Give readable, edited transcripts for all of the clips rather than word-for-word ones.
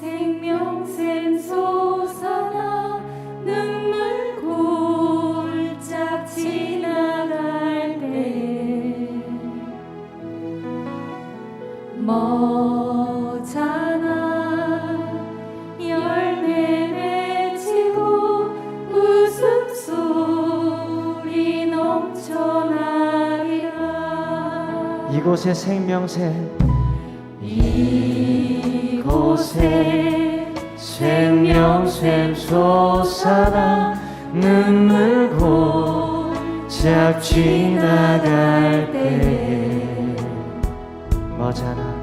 생명샘 솟아나 눈물 골짝 지나갈 때 머잖아 열매 맺히고 웃음소리 넘쳐나리라. 이곳에 생명샘, 이곳에 생명샘 솟아나 눈물 골짝 지나갈 때에 머잖아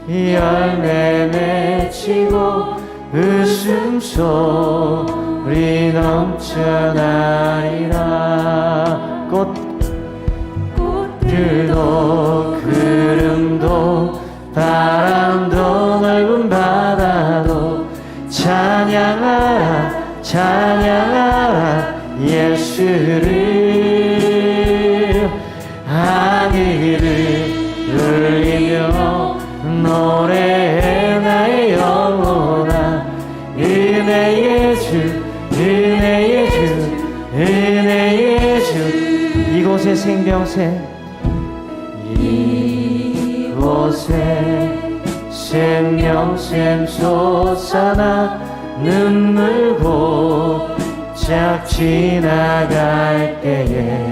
열매 맺히고 웃음소리 넘쳐나리라. 꽃들도 구름도 바람도 넓은 바다도 찬양하라 찬양하라 예수를. 하늘을 울리며 노래해 나의 영혼아 은혜의 주 은혜의 주 은혜의 주. 이곳에 생명샘, 이곳에 생명샘 솟아나 눈물 골짝 지나갈 때에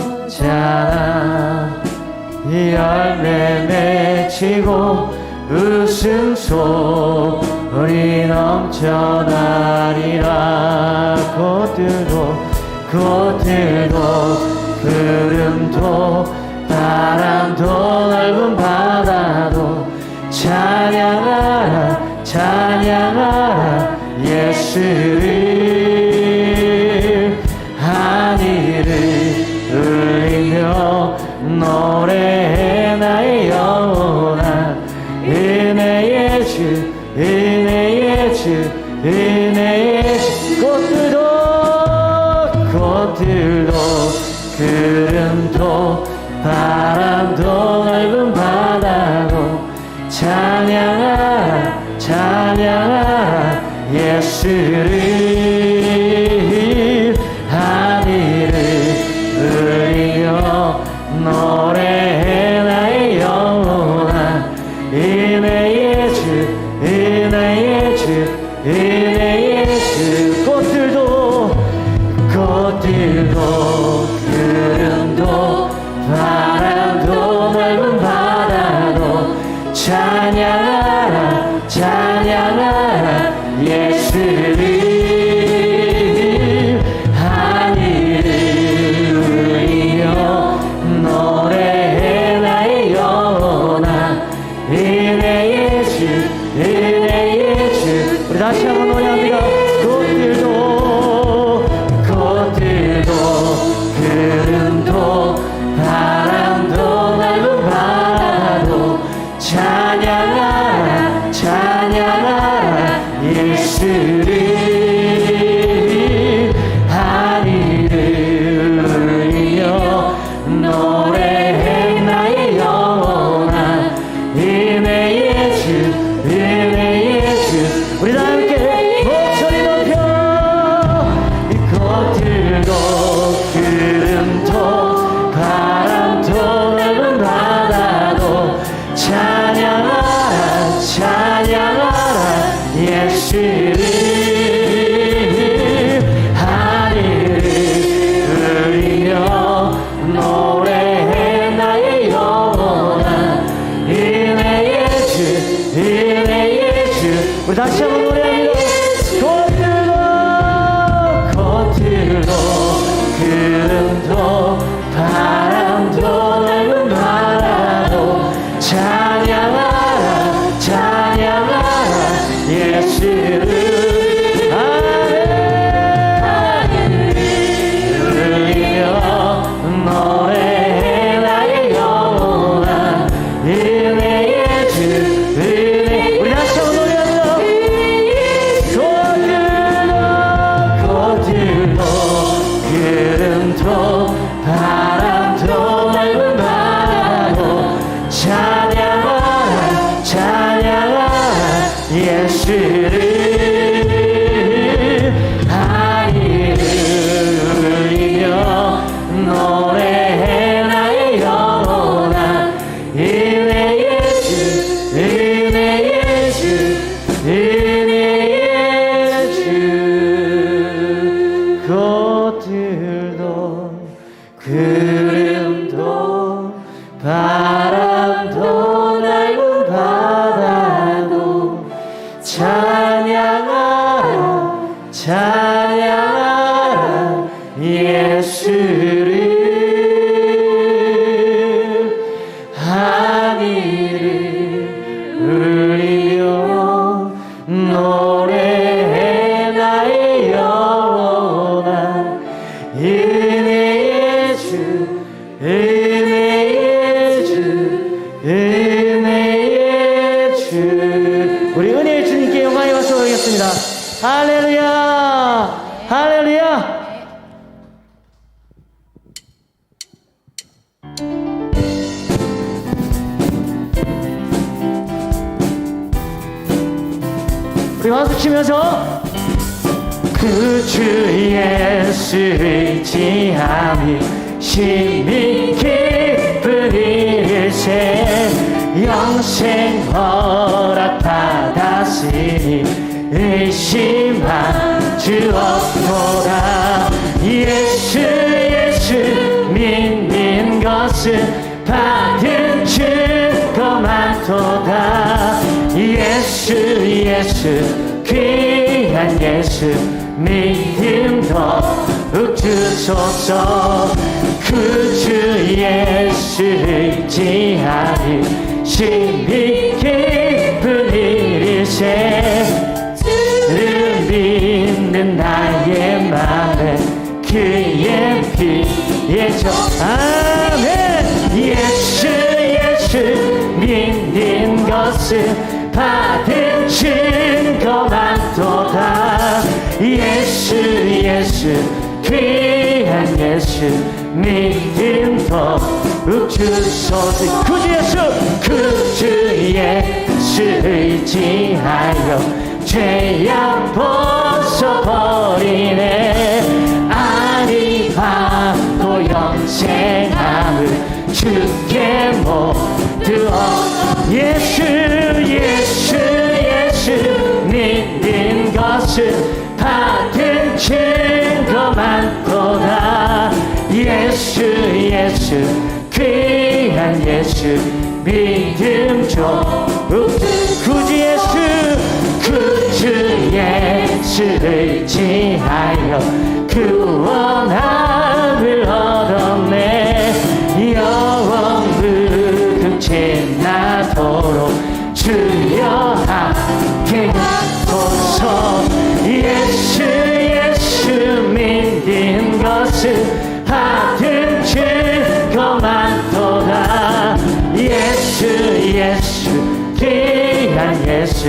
머잖아 열매 맺히고 웃음소리 넘쳐나리라. 꽃들도 구름도 바람도 넓은 바다도 찬양하라 찬양하라 예수를. 하늘을 울리며 노래해 나의 영혼아 은혜의 주 은혜의 주 은혜의 주. 꽃들도 구름도 바람도 넓은 바다도 찬양하라 찬양하라 예수를. 하늘을 울리며 노래해 나의 영혼아 은혜의 주 은혜의 주 은혜의 주. 꽃들도 구름도 바람도 넓은 바다도 찬양하라 찬양하라 예수를. 하늘을 울리며 노래해 나의 영혼아 은혜의 주 은혜의 주. 우리 다시 한번 노래합니다. 구름도 바람도 넓은 바다도 찬양하라 찬양하라 예수를. 하늘을 울리며 노래해 나의 영혼아 은혜의 주 은혜의 주. 우리 다 함께 목소리 높여. 꽃들도 구름도 바람도 넓은 바다도 찬양하라 찬양하라 예수를. 하늘을 울리며 노래해 나의 영혼아 은혜의 주 은혜의 주. 우리 다시 한번 노래합니다. 꽃들도 구름도 바람도 넓은 바다도 찬양하라 찬양하라 예수를 하늘을 울리며 노래해 나의 영원한 은혜의 주 은혜의 주 은혜의 주. 우리 은혜의 주님께 영광이 와서 오겠습니다. 할렐루야 할렐루야. 우리 박수 치면서 그 주 예수를 의지함이 심히 기쁜 일세 영생 허락받았으니 의심한 주 없도다. 예수 예수 믿는 것은 받은 증거 많도다. 예수 예수 귀한 예수 믿음 더욱 주소서. 그 주 예수 의지하니 심히 기쁜 일일세 주를 믿는 나의 맘에 그의 피에 저 아멘. 예수 예수 믿는 것은 받은 증거 많도다. 예수 예수 귀한 예수 믿음 더욱 주소서. 그 주 예수 그 주 예수 의지하여 죄악 벗어버리네. 아니 받고 영생함을 주께 모두 예수 예수 예수 믿는 것은 받은 증거 많도다. 예수 예수 귀한 예수 믿음 좋은 그 주 예수 그 주 예수 의지하여 구원함을 얻었네. 영원 무궁치 나도록 주여 함께 하소서. 예수 예수 믿는 것은 받은 증거 많도다. 예수 예수 귀한 예수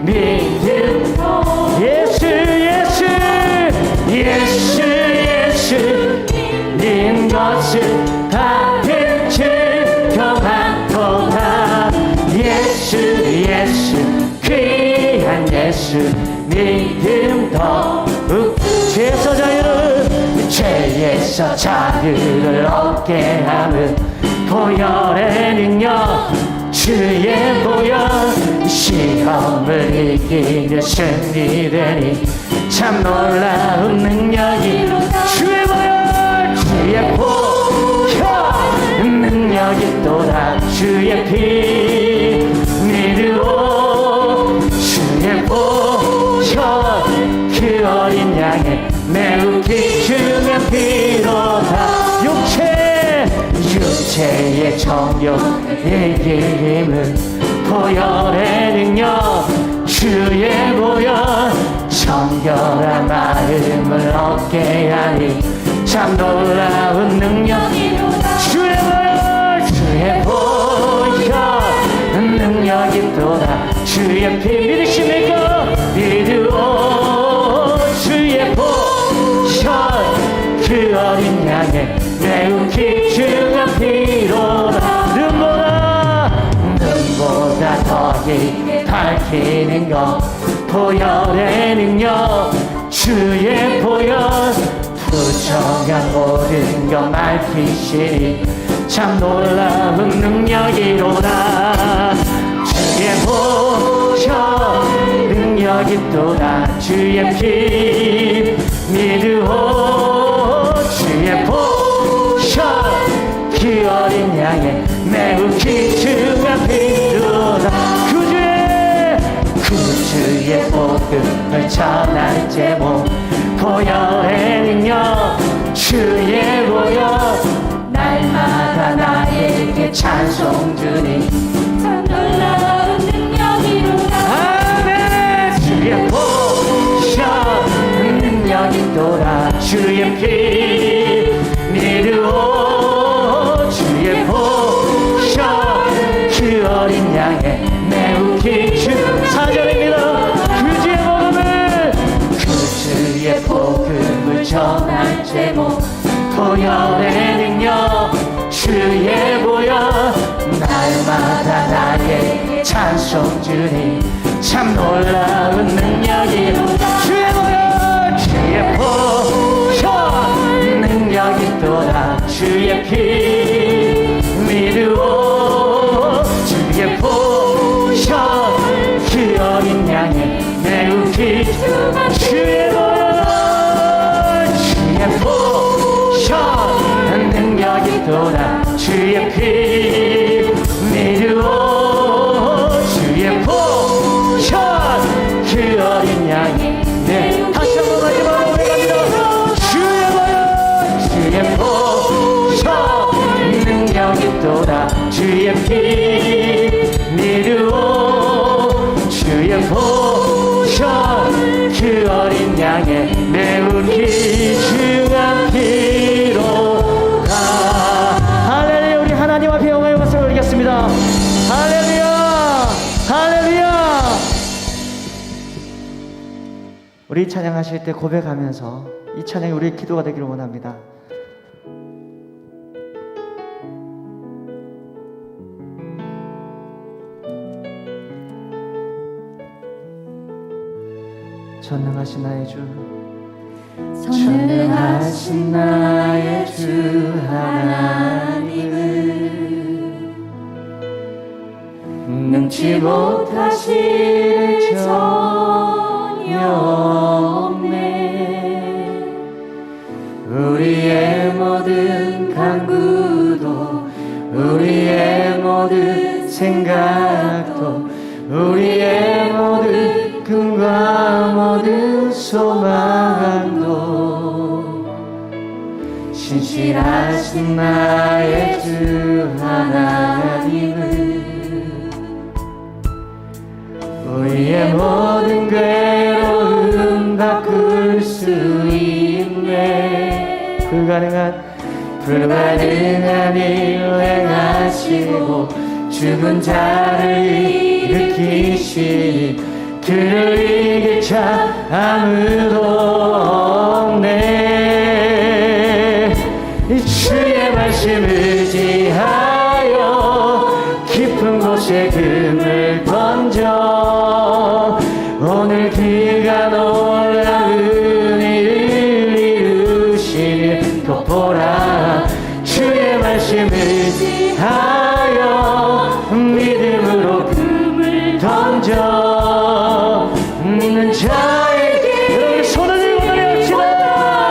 믿음 예수 예수 예수 예수 믿는 것은 받은 증거 많도다. 예수 예수 귀한 예수 믿음 더욱 죄에서 자유를 죄에서 자유를 얻게 하는 보혈의 능력 주의 보혈 시험을 이기며 승리되니 참 놀라운 능력이 주의 보혈 주의 보혈 능력이 또다. 주의 피 믿으오 주의 보혈 그 어린 양의 매우 기중한 피로다. 육체의 정욕의 힘은 보혈의 능력 주의 보혈 정결한 마음을 얻게 하니 참 놀라운 능력 주의 보혈 주의 보혈 능력이 또다. 주의 피 믿으십니까? 믿으오 주의 보혈 그 어린 양의 매우 기중한 피로다. 눈보다 더히 밝히는 것 보혈의 능력 주의 보혈 부정한 모든 것 밝히시니 참 놀라운 능력이로다. 주의 보혈 능력이 또다. 주의 피 믿으오 주의 보혈 보혈의 능력 주의 보혈 날마다 나에게 찬송 주님 참 놀라운 능력이로다. 아멘. 주의 보혈 능력이 또다 주의 피 미루어 주의 보혈 그 어린 양의 매우 기준 4절입니다. 그 주의 복음을 전할 제목 보혈의 능력 주의 보혈 날마다 나에게 찬송 주님 참 놀라운 능력이로다. 주의 보혈 능력이 또다 주의 피 미루어 주의 보혈 그 어린 양의 매우 귀중한 주의 보혈 주의 보혈 능력이 또다 주의 피 미루어 주의 보혈 그 어린 양이 네 다시 한번 마지막으로 올라갑니다. 주의 보혈 능력이 또다 주의 피 미루어 주의 보혈 그 어린 양의 매우 귀중한 피로다. 할렐루야. 우리 하나님 앞에 영광의 박수를 올리겠습니다. 할렐루야 할렐루야. 우리 찬양하실 때 고백하면서 이 찬양이 우리의 기도가 되기를 원합니다. 전능하신 나의 주 전능하신 나의 주 하나님은 능치 못하실 전혀 없네. 우리의 모든 간구도 우리의 모든 생각도 우리의 모든 꿈과 모든 소망도 신실하신 나의 주 하나님은 우리의 모든 괴로움 바꿀 수 있네. 불가능한 일 행하시고 죽은 자를 일으키시니 그를 이길 자 아무도 없네. 주의 말씀을 의지하여 깊은 곳에 금을 던져 오늘 그가 놀라운 일을 이루시니 돋보라. 주의 말씀을 의지하여 믿음으로 금을 던져 믿는 자에게 여러분 손을 들고 노래합시다.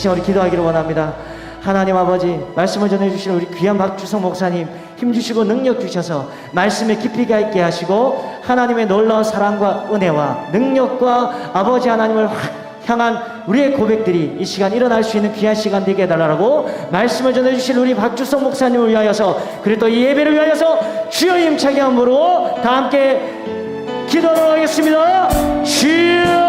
시간 우리 기도하기를 원합니다. 하나님 아버지, 말씀을 전해주신 우리 귀한 박주성 목사님 힘주시고 능력 주셔서 말씀에 깊이 가 있게 하시고 하나님의 놀라운 사랑과 은혜와 능력과 아버지 하나님을 향한 우리의 고백들이 이 시간 일어날 수 있는 귀한 시간 되게 해달라고 말씀을 전해주신 우리 박주성 목사님을 위하여서, 그리고 또 이 예배를 위하여서 주여 힘차게 함으로 다 함께 기도하도록 하겠습니다. 주여,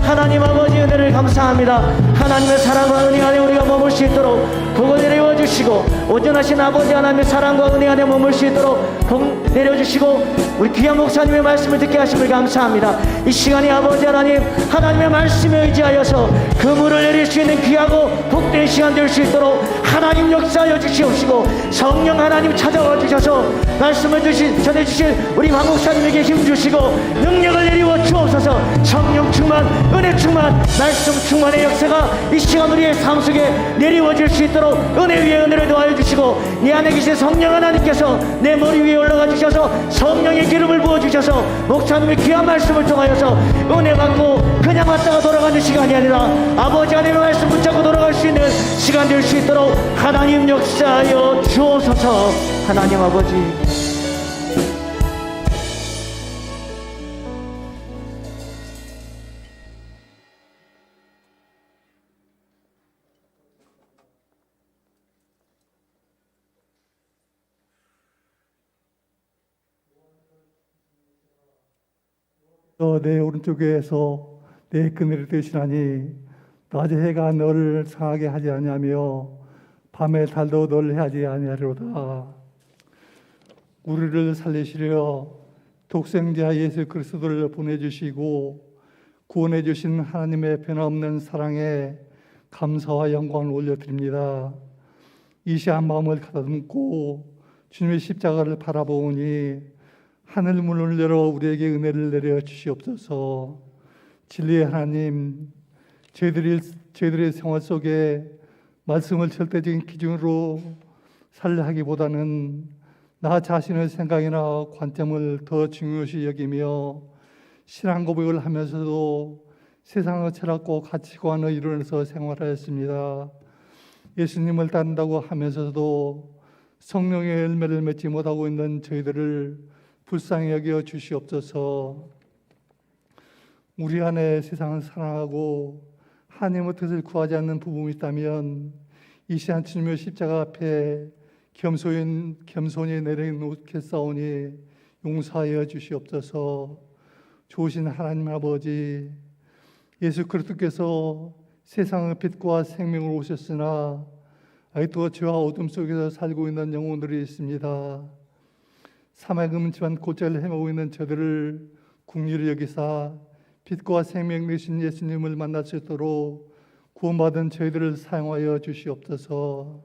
하나님 아버지 은혜를 감사합니다. 하나님의 사랑과 은혜 안에 우리가 머물 수 있도록 복을 내려주시고, 온전하신 아버지 하나님의 사랑과 은혜 안에 머물 수 있도록 복 내려주시고, 우리 귀한 목사님의 말씀을 듣게 하심을 감사합니다. 이 시간에 아버지 하나님, 하나님의 말씀에 의지하여서 그물을 내릴 수 있는 귀하고 복된 시간 될 수 있도록 하나님 역사하여 주시옵시고, 성령 하나님 찾아와 주셔서 말씀을 전해주신 우리 박 목사님에게 힘주시고 능력을 내리워 주옵소서. 성령 충만, 은혜 충만, 말씀 충만의 역사가 이 시간 우리의 삶 속에 내리워질 수 있도록 은혜 위에 은혜를 더하여 주시고, 내 안에 계신 성령 하나님께서 내 머리 위에 올라가 주셔서 성령의 기름을 부어주셔서 목사님의 귀한 말씀을 통하여서 은혜 받고 그냥 왔다가 돌아가는 시간이 아니라 아버지 하나님의 말씀 붙잡고 돌아갈 수 있는 시간 될 수 있도록 하나님 역사하여 주옵소서. 하나님 아버지, 내 오른쪽에서 내 그늘이 되시나니 낮에 해가 너를 상하게 하지 아니하며 밤에 달도 너를 해하지 아니하리로다. 우리를 살리시려 독생자 예수 그리스도를 보내주시고 구원해 주신 하나님의 변함없는 사랑에 감사와 영광을 올려드립니다. 이 시간 마음을 가다듬고 주님의 십자가를 바라보니 하늘 문을 열어 우리에게 은혜를 내려 주시옵소서. 진리의 하나님, 저희들의 생활 속에 말씀을 절대적인 기준으로 살려 하기보다는 나 자신의 생각이나 관점을 더 중요시 여기며 신앙 고백을 하면서도 세상의 철학과 가치관을 이루면서 생활하였습니다. 예수님을 따른다고 하면서도 성령의 열매를 맺지 못하고 있는 저희들을 불쌍히 여겨 주시옵소서. 우리 안에 세상을 사랑하고 하나님의 뜻을 구하지 않는 부분이 있다면 이 시간 주님의 십자가 앞에 겸손히 내려놓겠사오니 용서하여 주시옵소서. 좋으신 하나님 아버지, 예수 그리스도께서 세상의 빛과 생명으로 오셨으나 아직도 죄와 어둠 속에서 살고 있는 영혼들이 있습니다. 사막음침한 골짜기를 헤매고 있는 저들을 긍휼히 여기사 빛과 생명 되신 예수님을 만날 수 있도록 구원받은 저희들을 사용하여 주시옵소서.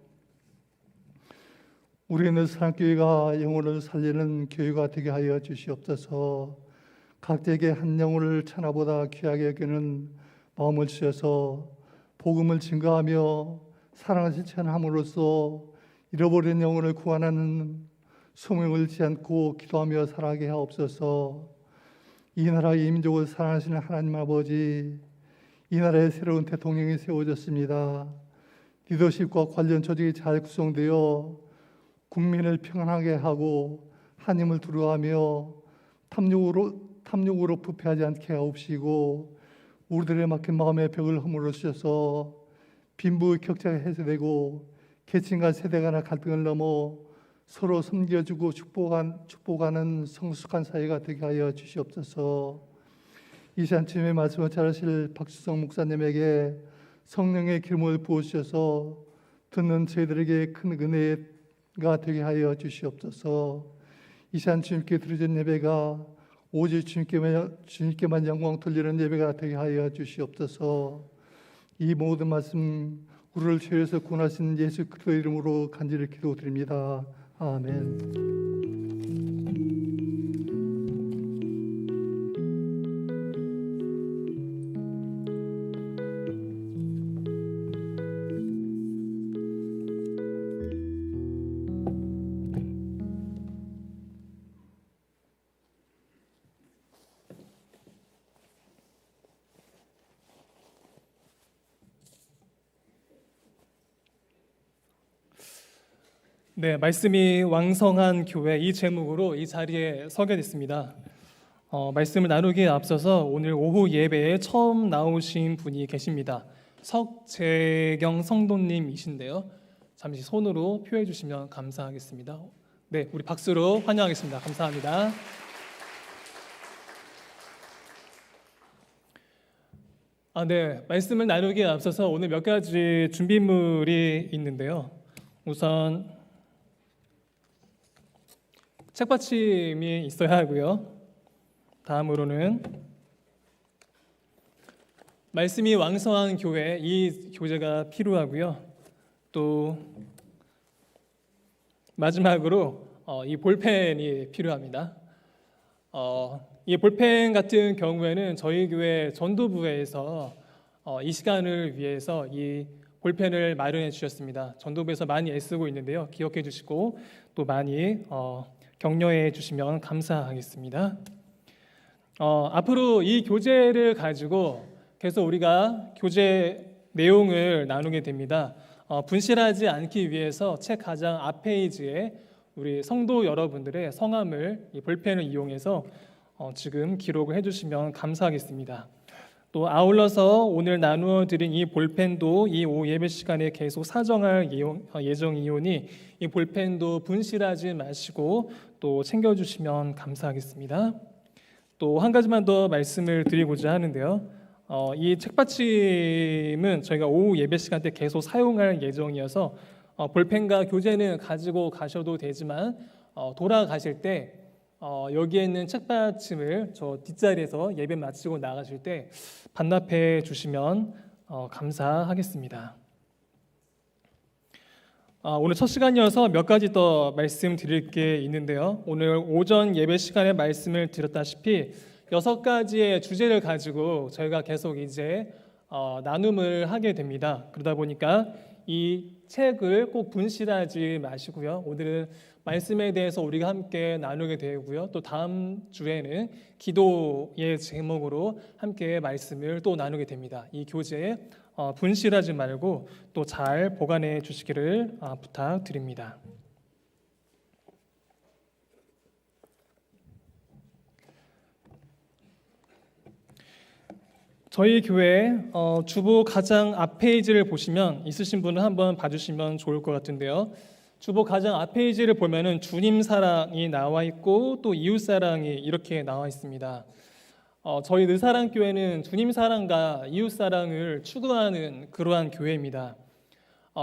우리는 사랑교회가 영혼을 살리는 교회가 되게 하여 주시옵소서. 각자에게 한 영혼을 천하보다 귀하게 여기는 마음을 주셔서 복음을 증거하며 사랑을 실천함으로써 잃어버린 영혼을 구원하는 소명을 잃지 않고 기도하며 살아가게 하옵소서. 이 나라의 민족을 사랑하시는 하나님 아버지, 이 나라에 새로운 대통령이 세워졌습니다. 리더십과 관련 조직이 잘 구성되어 국민을 평안하게 하고 하나님을 두려워하며 탐욕으로 부패하지 않게 하옵시고, 우리들의 막힌 마음의 벽을 허물어 주셔서 빈부의 격차가 해소되고 계층과 세대 간의 갈등을 넘어 서로 섬겨주고 축복하는 성숙한 사회가 되게 하여 주시옵소서. 이 시간 주님의 말씀을 잘하실 박주성 목사님에게 성령의 기름을 부어주셔서 듣는 저희들에게 큰 은혜가 되게 하여 주시옵소서. 이 시간 주님께 드려진 예배가 오직 주님께만 영광 돌리는 예배가 되게 하여 주시옵소서. 이 모든 말씀 우리를 죄에서 구원하신 예수 그리스도 이름으로 간절히 기도드립니다. 아멘. 네, 말씀이 왕성한 교회 이 제목으로 이 자리에 서게 됐습니다. 말씀을 나누기에 앞서서 오늘 오후 예배에 처음 나오신 분이 계십니다. 석재경 성도님이신데요. 잠시 손으로 표해 주시면 감사하겠습니다. 네, 우리 박수로 환영하겠습니다. 감사합니다. 네, 말씀을 나누기에 앞서서 오늘 몇 가지 준비물이 있는데요. 우선 책받침이 있어야 하고요. 다음으로는 말씀이 왕성한 교회 이 교재가 필요하고요. 또 마지막으로 이 볼펜이 필요합니다. 이 볼펜 같은 경우에는 저희 교회 전도부에서 이 시간을 위해서 이 볼펜을 마련해 주셨습니다. 전도부에서 많이 애쓰고 있는데요. 기억해 주시고 또 많이 격려해 주시면 감사하겠습니다. 앞으로 이 교재를 가지고 계속 우리가 교재 내용을 나누게 됩니다. 분실하지 않기 위해서 책 가장 앞페이지에 우리 성도 여러분들의 성함을 이 볼펜을 이용해서 지금 기록을 해주시면 감사하겠습니다. 또 아울러서 오늘 나누어 드린 이 볼펜도 이 오후 예배 시간에 계속 사정할 예정이오니 이 볼펜도 분실하지 마시고 또 챙겨주시면 감사하겠습니다. 또 한 가지만 더 말씀을 드리고자 하는데요. 이 책받침은 저희가 오후 예배 시간 때 계속 사용할 예정이어서 볼펜과 교재는 가지고 가셔도 되지만 돌아가실 때 여기에 있는 책받침을 저 뒷자리에서 예배 마치고 나가실 때 반납해 주시면 감사하겠습니다. 오늘 첫 시간이어서 몇 가지 더 말씀드릴 게 있는데요. 오늘 오전 예배 시간에 말씀을 드렸다시피 6가지의 주제를 가지고 저희가 계속 이제 나눔을 하게 됩니다. 그러다 보니까 이 책을 꼭 분실하지 마시고요. 오늘은 말씀에 대해서 우리가 함께 나누게 되고요. 또 다음 주에는 기도의 제목으로 함께 말씀을 또 나누게 됩니다. 이 교재에 분실하지 말고 또 잘 보관해 주시기를 부탁드립니다. 저희 교회 주보 가장 앞페이지를 보시면 있으신 분은 한번 봐주시면 좋을 것 같은데요. 주보 가장 앞페이지를 보면은 주님 사랑이 나와 있고 또 이웃 사랑이 이렇게 나와 있습니다. 저희 느사랑교회는 주님 사랑과 이웃 사랑을 추구하는 그러한 교회입니다.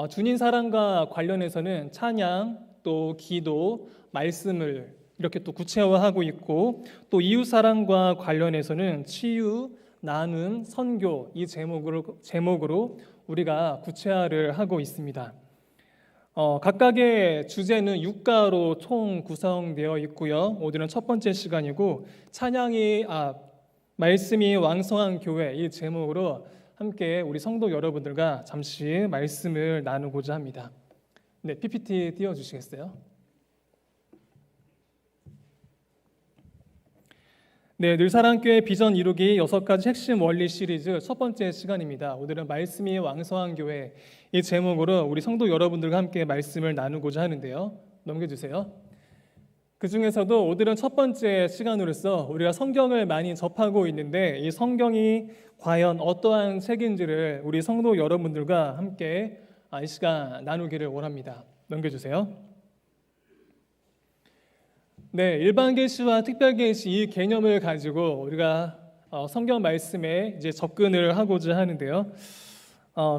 주님 사랑과 관련해서는 찬양, 또 기도, 말씀을 이렇게 또 구체화하고 있고 또 이웃 사랑과 관련해서는 치유, 나눔, 선교 이 제목으로 우리가 구체화를 하고 있습니다. 각각의 주제는 6가로 총 구성되어 있고요. 오늘은 첫 번째 시간이고 찬양이 말씀이 왕성한 교회 이 제목으로 함께 우리 성도 여러분들과 잠시 말씀을 나누고자 합니다. 네, PPT 띄워주시겠어요? 네, 늘사랑교회 비전 이루기 6가지 핵심 원리 시리즈 첫 번째 시간입니다. 오늘은 말씀이 왕성한 교회 이 제목으로 우리 성도 여러분들과 함께 말씀을 나누고자 하는데요. 넘겨주세요. 그 중에서도 오늘은 첫 번째 시간으로서 우리가 성경을 많이 접하고 있는데 이 성경이 과연 어떠한 책인지를 우리 성도 여러분들과 함께 이 시간 나누기를 원합니다. 넘겨주세요. 네, 일반 계시와 특별 계시 이 개념을 가지고 우리가 성경 말씀에 이제 접근을 하고자 하는데요.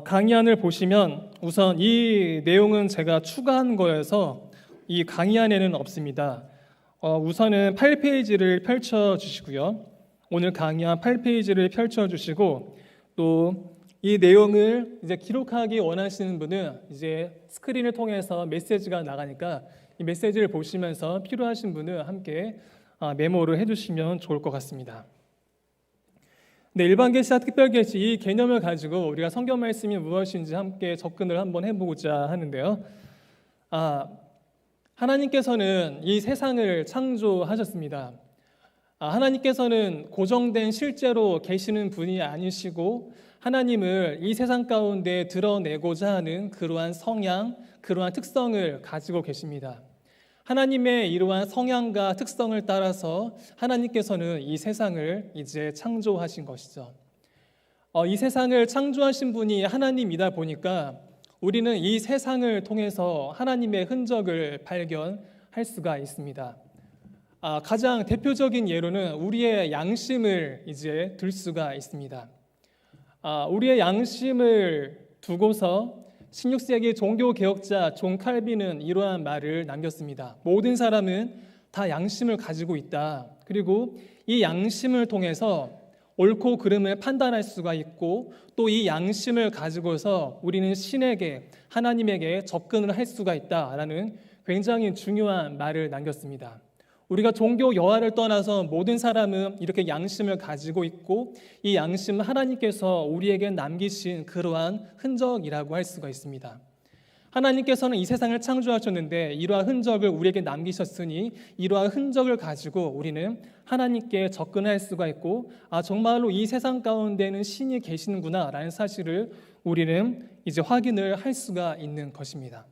강의안을 보시면 우선 이 내용은 제가 추가한 거여서 이 강의안에는 없습니다. 우선은 8페이지를 펼쳐 주시고요. 오늘 강의안 8페이지를 펼쳐 주시고 또 이 내용을 이제 기록하기 원하시는 분은 이제 스크린을 통해서 메시지가 나가니까 이 메시지를 보시면서 필요하신 분은 함께 메모를 해주시면 좋을 것 같습니다. 네, 일반 계시와 특별 계시 이 개념을 가지고 우리가 성경 말씀이 무엇인지 함께 접근을 한번 해보고자 하는데요. 하나님께서는 이 세상을 창조하셨습니다. 하나님께서는 고정된 실제로 계시는 분이 아니시고 하나님을 이 세상 가운데 드러내고자 하는 그러한 성향, 그러한 특성을 가지고 계십니다. 하나님의 이러한 성향과 특성을 따라서 하나님께서는 이 세상을 이제 창조하신 것이죠. 이 세상을 창조하신 분이 하나님이다 보니까 우리는 이 세상을 통해서 하나님의 흔적을 발견할 수가 있습니다. 가장 대표적인 예로는 우리의 양심을 이제 들 수가 있습니다. 우리의 양심을 두고서 16세기 종교개혁자 존 칼빈은 이러한 말을 남겼습니다. 모든 사람은 다 양심을 가지고 있다. 그리고 이 양심을 통해서 옳고 그름을 판단할 수가 있고 또 이 양심을 가지고서 우리는 신에게 하나님에게 접근을 할 수가 있다라는 굉장히 중요한 말을 남겼습니다. 우리가 종교 여하를 떠나서 모든 사람은 이렇게 양심을 가지고 있고 이 양심은 하나님께서 우리에게 남기신 그러한 흔적이라고 할 수가 있습니다. 하나님께서는 이 세상을 창조하셨는데 이러한 흔적을 우리에게 남기셨으니 이러한 흔적을 가지고 우리는 하나님께 접근할 수가 있고 정말로 이 세상 가운데는 신이 계시는구나 라는 사실을 우리는 이제 확인을 할 수가 있는 것입니다.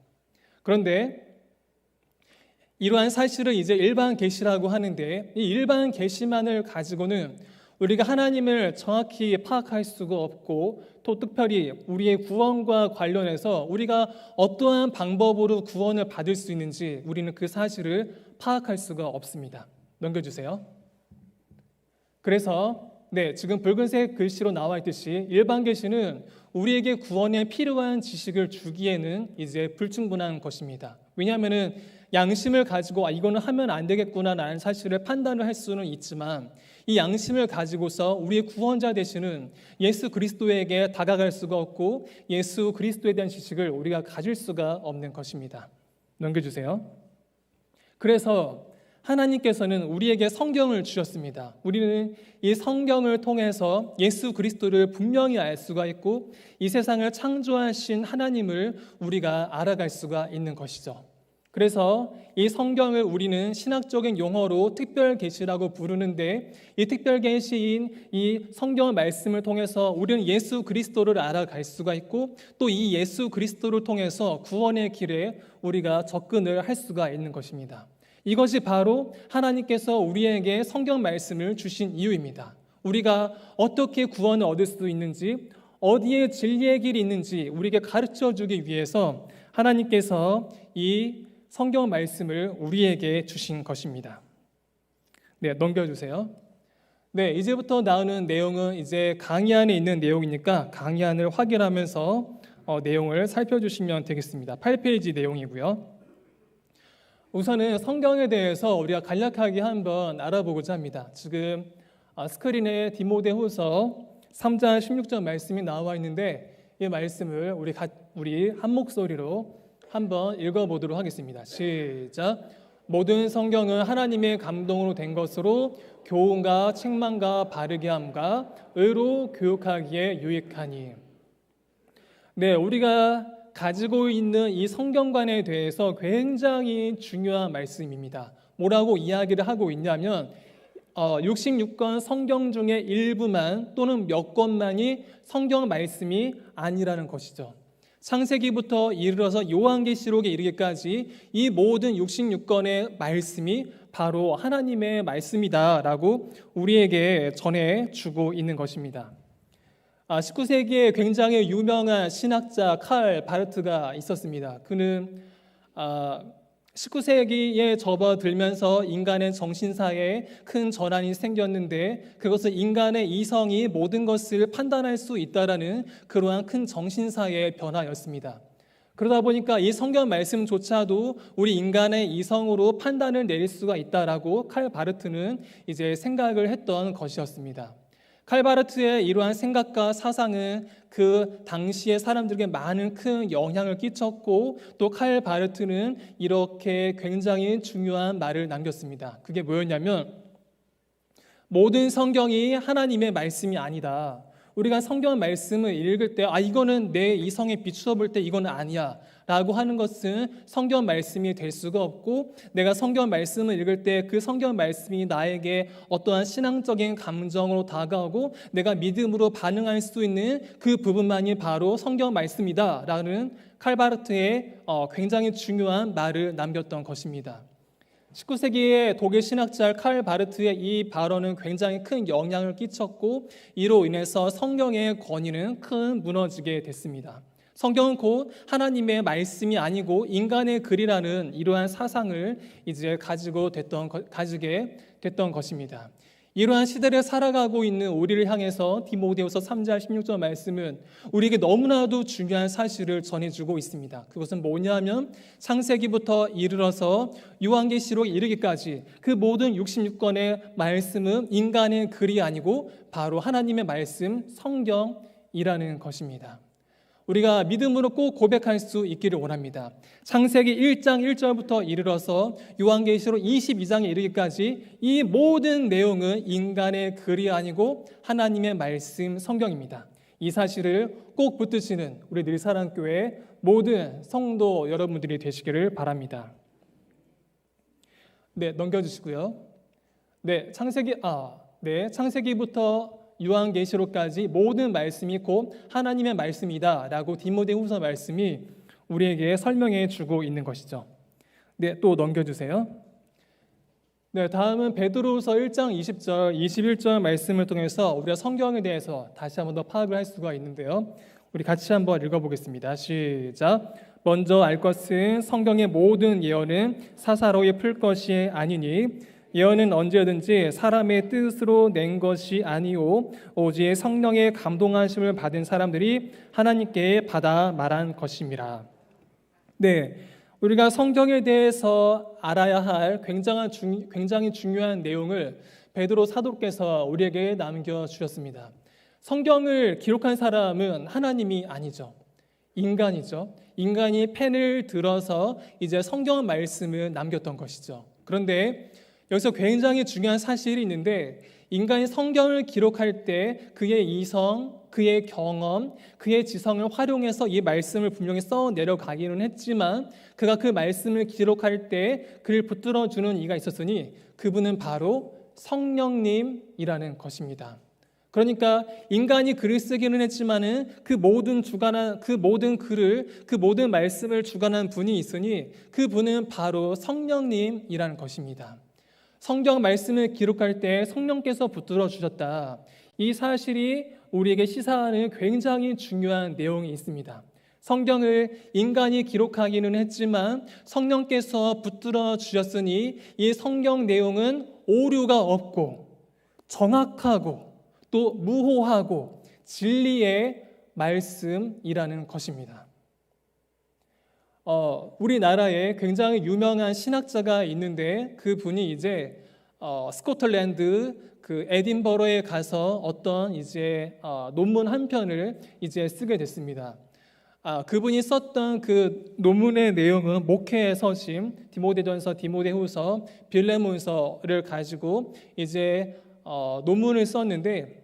그런데 이러한 사실을 이제 일반 계시라고 하는데 이 일반 계시만을 가지고는 우리가 하나님을 정확히 파악할 수가 없고 또 특별히 우리의 구원과 관련해서 우리가 어떠한 방법으로 구원을 받을 수 있는지 우리는 그 사실을 파악할 수가 없습니다. 넘겨주세요. 그래서 지금 붉은색 글씨로 나와 있듯이 일반 계시는 우리에게 구원에 필요한 지식을 주기에는 이제 불충분한 것입니다. 왜냐하면은 양심을 가지고 이거는 하면 안 되겠구나라는 사실을 판단을 할 수는 있지만 이 양심을 가지고서 우리의 구원자 되시는 예수 그리스도에게 다가갈 수가 없고 예수 그리스도에 대한 지식을 우리가 가질 수가 없는 것입니다. 넘겨주세요. 그래서 하나님께서는 우리에게 성경을 주셨습니다. 우리는 이 성경을 통해서 예수 그리스도를 분명히 알 수가 있고 이 세상을 창조하신 하나님을 우리가 알아갈 수가 있는 것이죠. 그래서 이 성경을 우리는 신학적인 용어로 특별 계시라고 부르는데 이 특별 계시인 이 성경 말씀을 통해서 우리는 예수 그리스도를 알아갈 수가 있고 또 이 예수 그리스도를 통해서 구원의 길에 우리가 접근을 할 수가 있는 것입니다. 이것이 바로 하나님께서 우리에게 성경 말씀을 주신 이유입니다. 우리가 어떻게 구원을 얻을 수 있는지 어디에 진리의 길이 있는지 우리에게 가르쳐 주기 위해서 하나님께서 이 성경 말씀을 우리에게 주신 것입니다. 넘겨주세요. 이제부터 나오는 내용은 이제 강의 안에 있는 내용이니까 강의 안을 확인하면서 내용을 살펴주시면 되겠습니다. 8페이지 내용이고요. 우선은 성경에 대해서 우리가 간략하게 한번 알아보고자 합니다. 지금 스크린에 디모데후서 3장 16절 말씀이 나와 있는데 이 말씀을 우리 한 목소리로 한번 읽어보도록 하겠습니다. 시작. 모든 성경은 하나님의 감동으로 된 것으로 교훈과 책망과 바르게 함과 의로 교육하기에 유익하니. 우리가 가지고 있는 이 성경관에 대해서 굉장히 중요한 말씀입니다. 뭐라고 이야기를 하고 있냐면 66권 성경 중에 일부만 또는 몇 권만이 성경 말씀이 아니라는 것이죠. 창세기부터 이르러서 요한계시록에 이르기까지 이 모든 66권의 말씀이 바로 하나님의 말씀이다라고 우리에게 전해주고 있는 것입니다. 19세기에 굉장히 유명한 신학자 칼 바르트가 있었습니다. 그는 19세기에 접어들면서 인간의 정신사에 큰 전환이 생겼는데 그것은 인간의 이성이 모든 것을 판단할 수 있다라는 그러한 큰 정신사의 변화였습니다. 그러다 보니까 이 성경 말씀조차도 우리 인간의 이성으로 판단을 내릴 수가 있다라고 칼 바르트는 이제 생각을 했던 것이었습니다. 칼 바르트의 이러한 생각과 사상은 그 당시의 사람들에게 많은 큰 영향을 끼쳤고 또 칼 바르트는 이렇게 굉장히 중요한 말을 남겼습니다. 그게 뭐였냐면 모든 성경이 하나님의 말씀이 아니다. 우리가 성경 말씀을 읽을 때 이거는 내 이성에 비추어 볼 때 이거는 아니야 라고 하는 것은 성경 말씀이 될 수가 없고 내가 성경 말씀을 읽을 때 그 성경 말씀이 나에게 어떠한 신앙적인 감정으로 다가오고 내가 믿음으로 반응할 수 있는 그 부분만이 바로 성경 말씀이다 라는 칼 바르트의 굉장히 중요한 말을 남겼던 것입니다. 19세기의 독일 신학자 칼 바르트의 이 발언은 굉장히 큰 영향을 끼쳤고 이로 인해서 성경의 권위는 큰 무너지게 됐습니다. 성경은 곧 하나님의 말씀이 아니고 인간의 글이라는 이러한 사상을 이제 가지게 됐던 것입니다. 이러한 시대를 살아가고 있는 우리를 향해서 디모데후서 3장 16절 말씀은 우리에게 너무나도 중요한 사실을 전해주고 있습니다. 그것은 뭐냐면 창세기부터 이르러서 요한계시록 이르기까지 그 모든 66권의 말씀은 인간의 글이 아니고 바로 하나님의 말씀 성경이라는 것입니다. 우리가 믿음으로 꼭 고백할 수 있기를 원합니다. 창세기 1장 1절부터 이르러서 요한계시록 22장에 이르기까지 이 모든 내용은 인간의 글이 아니고 하나님의 말씀 성경입니다. 이 사실을 꼭 붙드시는 우리 늘사랑교회 모든 성도 여러분들이 되시기를 바랍니다. 네, 넘겨주시고요. 창세기부터 요한계시록까지 모든 말씀이 곧 하나님의 말씀이다 라고 디모데후서 말씀이 우리에게 설명해 주고 있는 것이죠. 네, 또 넘겨주세요. 네, 다음은 베드로후서 1장 20절, 21절 말씀을 통해서 우리가 성경에 대해서 다시 한번 더 파악을 할 수가 있는데요. 우리 같이 한번 읽어보겠습니다. 시작. 먼저 알 것은 성경의 모든 예언은 사사로이 풀 것이 아니니 예언은 언제든지 사람의 뜻으로 낸 것이 아니오 오직 성령의 감동하심을 받은 사람들이 하나님께 받아 말한 것임이라. 네, 우리가 성경에 대해서 알아야 할 굉장히 중요한 내용을 베드로 사도께서 우리에게 남겨주셨습니다. 성경을 기록한 사람은 하나님이 아니죠. 인간이죠. 인간이 펜을 들어서 이제 성경 말씀을 남겼던 것이죠. 그런데 여기서 굉장히 중요한 사실이 있는데 인간이 성경을 기록할 때 그의 이성, 그의 경험, 그의 지성을 활용해서 이 말씀을 분명히 써 내려가기는 했지만 그가 그 말씀을 기록할 때 그를 붙들어주는 이가 있었으니 그분은 바로 성령님이라는 것입니다. 그러니까 인간이 글을 쓰기는 했지만은 그 모든 글을, 그 모든 말씀을 주관한 분이 있으니 그 분은 바로 성령님이라는 것입니다. 성경 말씀을 기록할 때 성령께서 붙들어 주셨다. 이 사실이 우리에게 시사하는 굉장히 중요한 내용이 있습니다. 성경을 인간이 기록하기는 했지만 성령께서 붙들어 주셨으니 이 성경 내용은 오류가 없고 정확하고 또 무호하고 진리의 말씀이라는 것입니다. 우리나라에 굉장히 유명한 신학자가 있는데 그 분이 이제 스코틀랜드 그 에딘버러에 가서 어떤 이제 논문 한 편을 이제 쓰게 됐습니다. 그분이 썼던 그 논문의 내용은 목회의 서심, 디모데전서, 디모데후서, 빌레몬서를 가지고 이제 논문을 썼는데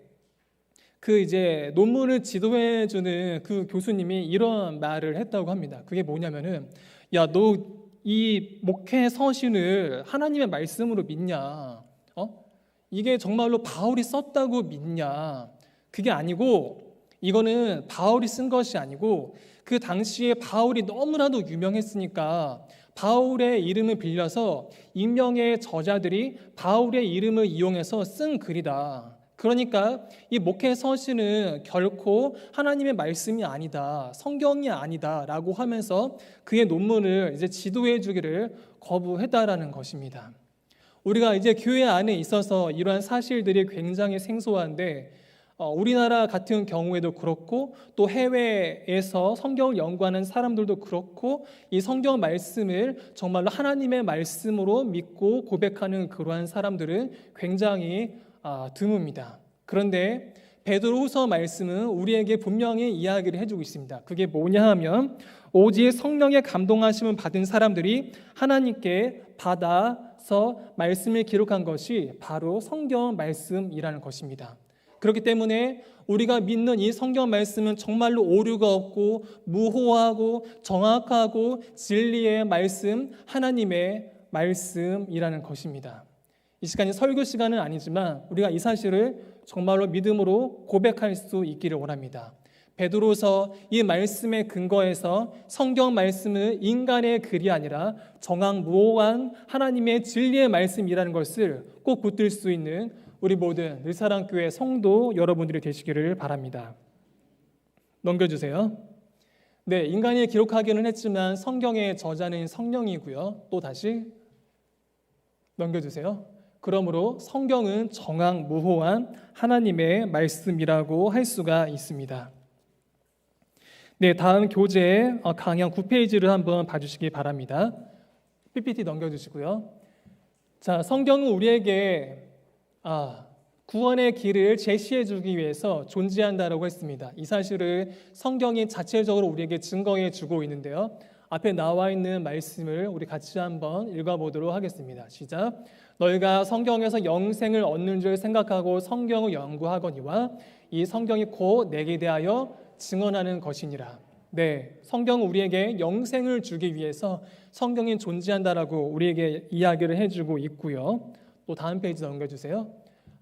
그 이제 논문을 지도해주는 그 교수님이 이런 말을 했다고 합니다. 그게 뭐냐면은 야, 너 이 목회 서신을 하나님의 말씀으로 믿냐? 이게 정말로 바울이 썼다고 믿냐? 그게 아니고 이거는 바울이 쓴 것이 아니고 그 당시에 바울이 너무나도 유명했으니까 바울의 이름을 빌려서 익명의 저자들이 바울의 이름을 이용해서 쓴 글이다. 그러니까 이 목회 서신은 결코 하나님의 말씀이 아니다, 성경이 아니다라고 하면서 그의 논문을 이제 지도해 주기를 거부했다라는 것입니다. 우리가 이제 교회 안에 있어서 이러한 사실들이 굉장히 생소한데 우리나라 같은 경우에도 그렇고 또 해외에서 성경을 연구하는 사람들도 그렇고 이 성경 말씀을 정말로 하나님의 말씀으로 믿고 고백하는 그러한 사람들은 굉장히 드뭅니다. 그런데 베드로후서 말씀은 우리에게 분명히 이야기를 해주고 있습니다. 그게 뭐냐 하면 오직 성령의 감동하심을 받은 사람들이 하나님께 받아서 말씀을 기록한 것이 바로 성경 말씀이라는 것입니다. 그렇기 때문에 우리가 믿는 이 성경 말씀은 정말로 오류가 없고 무호하고 정확하고 진리의 말씀, 하나님의 말씀이라는 것입니다. 이 시간이 설교 시간은 아니지만 우리가 이 사실을 정말로 믿음으로 고백할 수 있기를 원합니다. 베드로서 이 말씀의 근거에서 성경 말씀은 인간의 글이 아니라 정확무오한 하나님의 진리의 말씀이라는 것을 꼭 붙들 수 있는 우리 모든 늘사랑교회 성도 여러분들이 되시기를 바랍니다. 넘겨주세요. 네, 인간이 기록하기는 했지만 성경의 저자는 성령이고요. 또 다시 넘겨주세요. 그러므로 성경은 정확무오한 하나님의 말씀이라고 할 수가 있습니다. 네, 다음 교재 강연 9페이지를 한번 봐주시기 바랍니다. PPT 넘겨주시고요. 자, 성경은 우리에게 구원의 길을 제시해 주기 위해서 존재한다라고 했습니다. 이 사실을 성경이 자체적으로 우리에게 증거해 주고 있는데요. 앞에 나와 있는 말씀을 우리 같이 한번 읽어보도록 하겠습니다. 시작. 너희가 성경에서 영생을 얻는 줄 생각하고 성경을 연구하거니와 이 성경이 곧 내게 대하여 증언하는 것이니라. 네, 성경은 우리에게 영생을 주기 위해서 성경이 존재한다라고 우리에게 이야기를 해주고 있고요. 또 다음 페이지 넘겨주세요.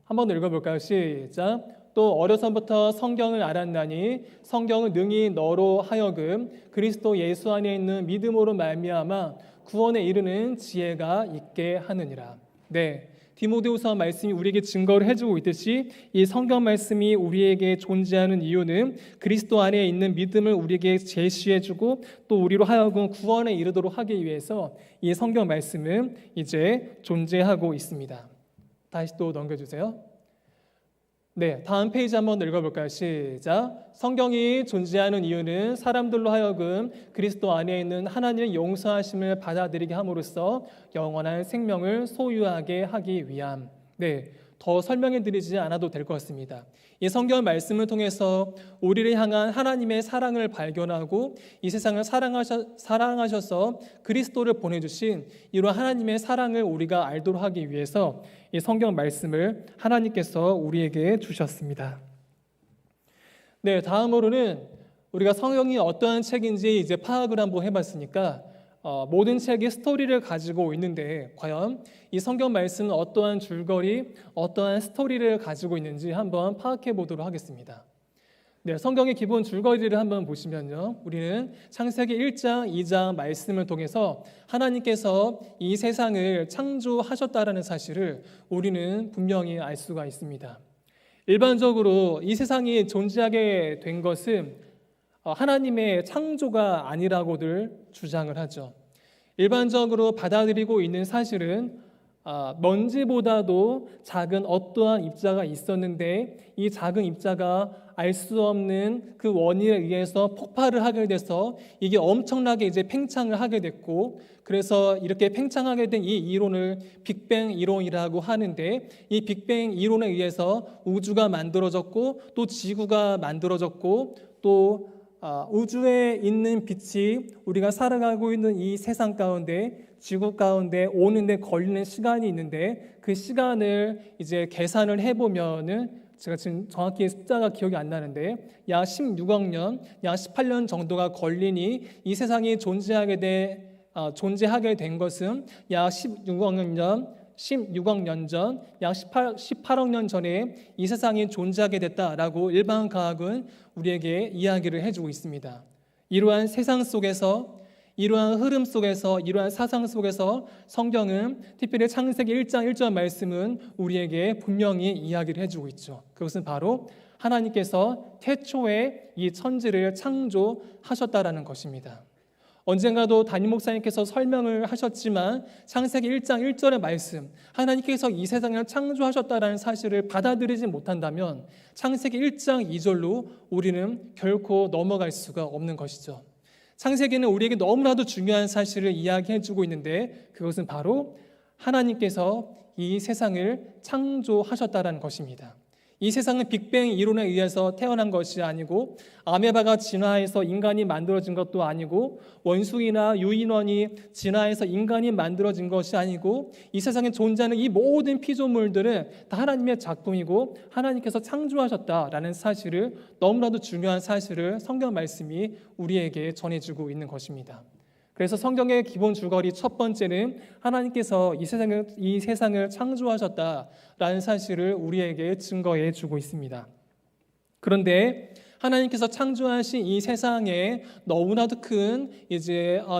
한번 읽어볼까요? 시작. 또 어려서부터 성경을 알았나니 성경은 능히 너로 하여금 그리스도 예수 안에 있는 믿음으로 말미암아 구원에 이르는 지혜가 있게 하느니라. 네, 디모데후서 말씀이 우리에게 증거를 해주고 있듯이 이 성경 말씀이 우리에게 존재하는 이유는 그리스도 안에 있는 믿음을 우리에게 제시해주고 또 우리로 하여금 구원에 이르도록 하기 위해서 이 성경 말씀은 이제 존재하고 있습니다. 다시 또 넘겨주세요. 네, 다음 페이지 한번 읽어볼까요? 시작. 성경이 존재하는 이유는 사람들로 하여금 그리스도 안에 있는 하나님의 용서하심을 받아들이게 함으로써 영원한 생명을 소유하게 하기 위함. 네, 더 설명해 드리지 않아도 될 것 같습니다. 이 성경 말씀을 통해서 우리를 향한 하나님의 사랑을 발견하고 이 세상을 사랑하셔서 그리스도를 보내주신 이러한 하나님의 사랑을 우리가 알도록 하기 위해서 이 성경 말씀을 하나님께서 우리에게 주셨습니다. 네, 다음으로는 우리가 성경이 어떠한 책인지 이제 파악을 한번 해봤으니까 모든 책이 스토리를 가지고 있는데 과연 이 성경 말씀은 어떠한 줄거리, 어떠한 스토리를 가지고 있는지 한번 파악해 보도록 하겠습니다. 네, 성경의 기본 줄거리를 한번 보시면요, 우리는 창세기 1장, 2장 말씀을 통해서 하나님께서 이 세상을 창조하셨다라는 사실을 우리는 분명히 알 수가 있습니다. 일반적으로 이 세상이 존재하게 된 것은 하나님의 창조가 아니라고들 주장을 하죠. 일반적으로 받아들이고 있는 사실은 먼지보다도 작은 어떠한 입자가 있었는데 이 작은 입자가 알 수 없는 그 원인에 의해서 폭발을 하게 돼서 이게 엄청나게 이제 팽창을 하게 됐고, 그래서 이렇게 팽창하게 된 이 이론을 빅뱅 이론이라고 하는데, 이 빅뱅 이론에 의해서 우주가 만들어졌고 또 지구가 만들어졌고 또 우주에 있는 빛이 우리가 살아가고 있는 이 세상 가운데, 지구 가운데 오는데 걸리는 시간이 있는데 그 시간을 이제 계산을 해보면은 제가 지금 정확히 숫자가 기억이 안 나는데 약 16억 년, 약 18년 정도가 걸리니 이 세상이 존재하게 된 것은 약 16억 년 전, 약 18억 년 전에 이 세상이 존재하게 됐다라고 일반 과학은 우리에게 이야기를 해주고 있습니다. 이러한 세상 속에서, 이러한 흐름 속에서, 이러한 사상 속에서 성경은 특별히 창세기 1장 1절 말씀은 우리에게 분명히 이야기를 해주고 있죠. 그것은 바로 하나님께서 태초에 이 천지를 창조하셨다라는 것입니다. 언젠가도 담임 목사님께서 설명을 하셨지만 창세기 1장 1절의 말씀, 하나님께서 이 세상을 창조하셨다라는 사실을 받아들이지 못한다면 창세기 1장 2절로 우리는 결코 넘어갈 수가 없는 것이죠. 창세기는 우리에게 너무나도 중요한 사실을 이야기해주고 있는데 그것은 바로 하나님께서 이 세상을 창조하셨다라는 것입니다. 이 세상은 빅뱅 이론에 의해서 태어난 것이 아니고 아메바가 진화해서 인간이 만들어진 것도 아니고 원숭이나 유인원이 진화해서 인간이 만들어진 것이 아니고 이 세상에 존재하는 이 모든 피조물들은 다 하나님의 작품이고 하나님께서 창조하셨다라는 사실을, 너무나도 중요한 사실을 성경 말씀이 우리에게 전해주고 있는 것입니다. 그래서 성경의 기본 줄거리 첫 번째는 하나님께서 이 세상을 창조하셨다라는 사실을 우리에게 증거해 주고 있습니다. 그런데 하나님께서 창조하신 이 세상에 너무나도 큰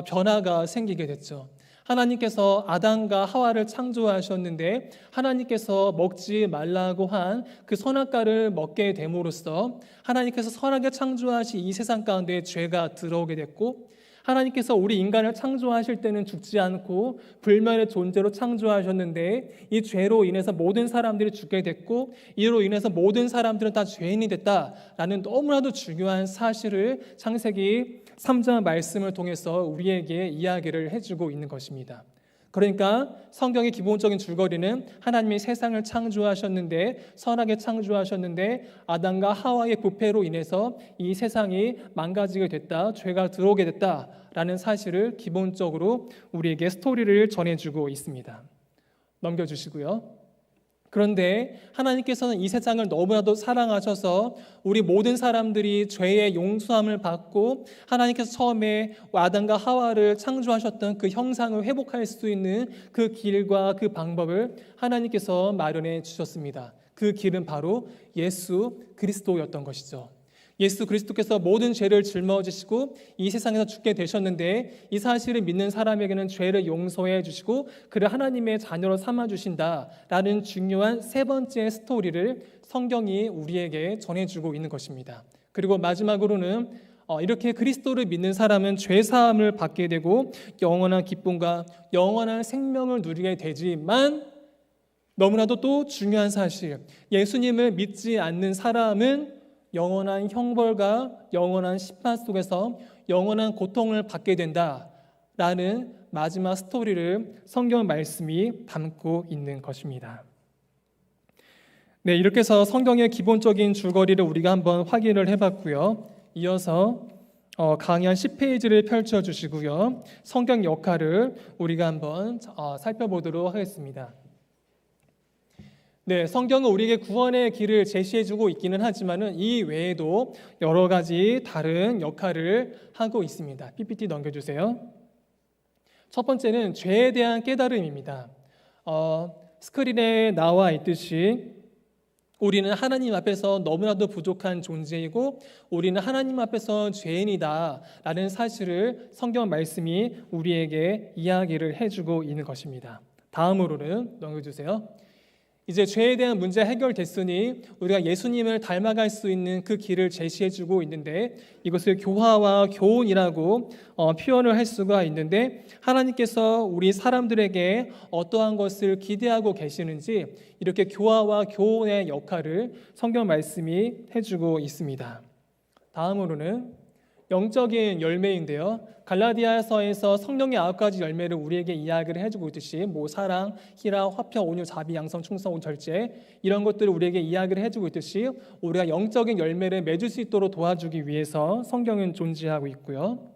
변화가 생기게 됐죠. 하나님께서 아담과 하와를 창조하셨는데 하나님께서 먹지 말라고 한 그 선악과를 먹게 됨으로써 하나님께서 선하게 창조하신 이 세상 가운데 죄가 들어오게 됐고, 하나님께서 우리 인간을 창조하실 때는 죽지 않고 불멸의 존재로 창조하셨는데 이 죄로 인해서 모든 사람들이 죽게 됐고, 이로 인해서 모든 사람들은 다 죄인이 됐다라는 너무나도 중요한 사실을 창세기 3장 말씀을 통해서 우리에게 이야기를 해주고 있는 것입니다. 그러니까 성경의 기본적인 줄거리는 하나님이 세상을 창조하셨는데, 선하게 창조하셨는데 아담과 하와의 부패로 인해서 이 세상이 망가지게 됐다, 죄가 들어오게 됐다라는 사실을 기본적으로 우리에게 스토리를 전해주고 있습니다. 넘겨주시고요. 그런데 하나님께서는 이 세상을 너무나도 사랑하셔서 우리 모든 사람들이 죄의 용서함을 받고 하나님께서 처음에 아담과 하와를 창조하셨던 그 형상을 회복할 수 있는 그 길과 그 방법을 하나님께서 마련해 주셨습니다. 그 길은 바로 예수 그리스도였던 것이죠. 예수 그리스도께서 모든 죄를 짊어지시고 이 세상에서 죽게 되셨는데, 이 사실을 믿는 사람에게는 죄를 용서해 주시고 그를 하나님의 자녀로 삼아 주신다라는 중요한 세 번째 스토리를 성경이 우리에게 전해주고 있는 것입니다. 그리고 마지막으로는 이렇게 그리스도를 믿는 사람은 죄 사함을 받게 되고 영원한 기쁨과 영원한 생명을 누리게 되지만, 너무나도 또 중요한 사실, 예수님을 믿지 않는 사람은 영원한 형벌과 영원한 심판 속에서 영원한 고통을 받게 된다라는 마지막 스토리를 성경 말씀이 담고 있는 것입니다. 네, 이렇게 해서 성경의 기본적인 줄거리를 우리가 한번 확인을 해봤고요. 이어서 강의 한 10페이지를 펼쳐주시고요. 성경 역할을 우리가 한번 살펴보도록 하겠습니다. 네, 성경은 우리에게 구원의 길을 제시해주고 있기는 하지만은 이 외에도 여러 가지 다른 역할을 하고 있습니다. PPT 넘겨주세요. 첫 번째는 죄에 대한 깨달음입니다. 스크린에 나와 있듯이 우리는 하나님 앞에서 너무나도 부족한 존재이고 우리는 하나님 앞에서 죄인이다 라는 사실을 성경 말씀이 우리에게 이야기를 해주고 있는 것입니다. 다음으로는 넘겨주세요. 이제 죄에 대한 문제 해결됐으니 우리가 예수님을 닮아갈 수 있는 그 길을 제시해주고 있는데, 이것을 교화와 교훈이라고 표현을 할 수가 있는데, 하나님께서 우리 사람들에게 어떠한 것을 기대하고 계시는지 이렇게 교화와 교훈의 역할을 성경 말씀이 해주고 있습니다. 다음으로는 영적인 열매인데요. 갈라디아서에서 성령의 9가지 열매를 우리에게 이야기를 해주고 있듯이 사랑, 희락, 화평, 온유, 자비, 양성, 충성, 절제, 이런 것들을 우리에게 이야기를 해주고 있듯이 우리가 영적인 열매를 맺을 수 있도록 도와주기 위해서 성경은 존재하고 있고요.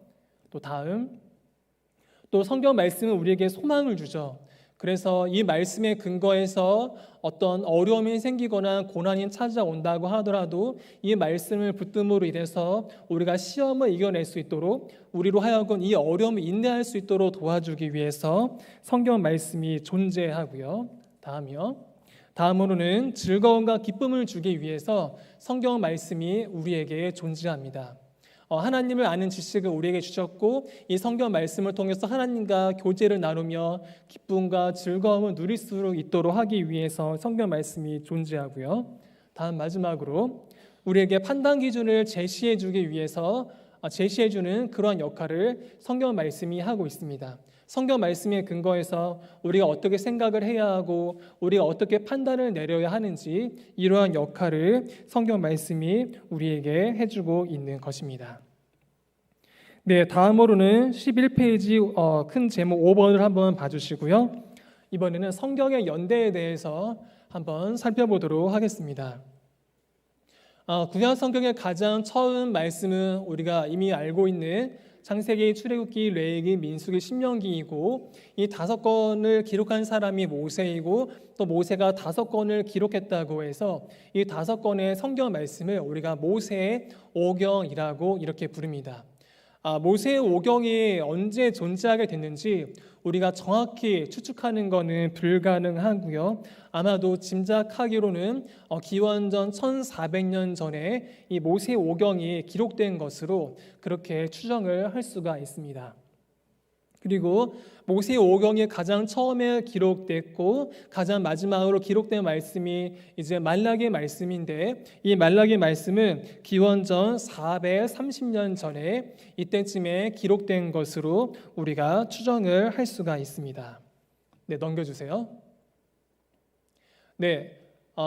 또 성경 말씀은 우리에게 소망을 주죠. 그래서 이 말씀의 근거에서 어떤 어려움이 생기거나 고난이 찾아온다고 하더라도 이 말씀을 붙듦으로 인해서 우리가 시험을 이겨낼 수 있도록, 우리로 하여금 이 어려움을 인내할 수 있도록 도와주기 위해서 성경 말씀이 존재하고요. 다음으로는 즐거움과 기쁨을 주기 위해서 성경 말씀이 우리에게 존재합니다. 하나님을 아는 지식을 우리에게 주셨고 이 성경 말씀을 통해서 하나님과 교제를 나누며 기쁨과 즐거움을 누릴 수 있도록 하기 위해서 성경 말씀이 존재하고요. 마지막으로 우리에게 판단 기준을 제시해주기 위해서 제시해주는 그러한 역할을 성경 말씀이 하고 있습니다. 성경 말씀의 근거에서 우리가 어떻게 생각을 해야 하고 우리가 어떻게 판단을 내려야 하는지, 이러한 역할을 성경 말씀이 우리에게 해주고 있는 것입니다. 네, 다음으로는 11페이지 큰 제목 5번을 한번 봐주시고요. 이번에는 성경의 연대에 대해서 한번 살펴보도록 하겠습니다. 구약 성경의 가장 처음 말씀은 우리가 이미 알고 있는 창세기, 출애굽기, 레위기, 민수기, 신명기이고, 이 5권을 기록한 사람이 모세이고 또 모세가 5권을 기록했다고 해서 이 5권의 성경 말씀을 우리가 모세의 오경이라고 이렇게 부릅니다. 모세의 오경이 언제 존재하게 됐는지 우리가 정확히 추측하는 것은 불가능하고요. 아마도 짐작하기로는 기원전 1400년 전에 이 모세 오경이 기록된 것으로 그렇게 추정을 할 수가 있습니다. 그리고 모세 오경이 가장 처음에 기록됐고 가장 마지막으로 기록된 말씀이 이제 말라기 말씀인데, 이 말라기 말씀은 기원전 430년 전에 이때쯤에 기록된 것으로 우리가 추정을 할 수가 있습니다. 네, 넘겨주세요. 네,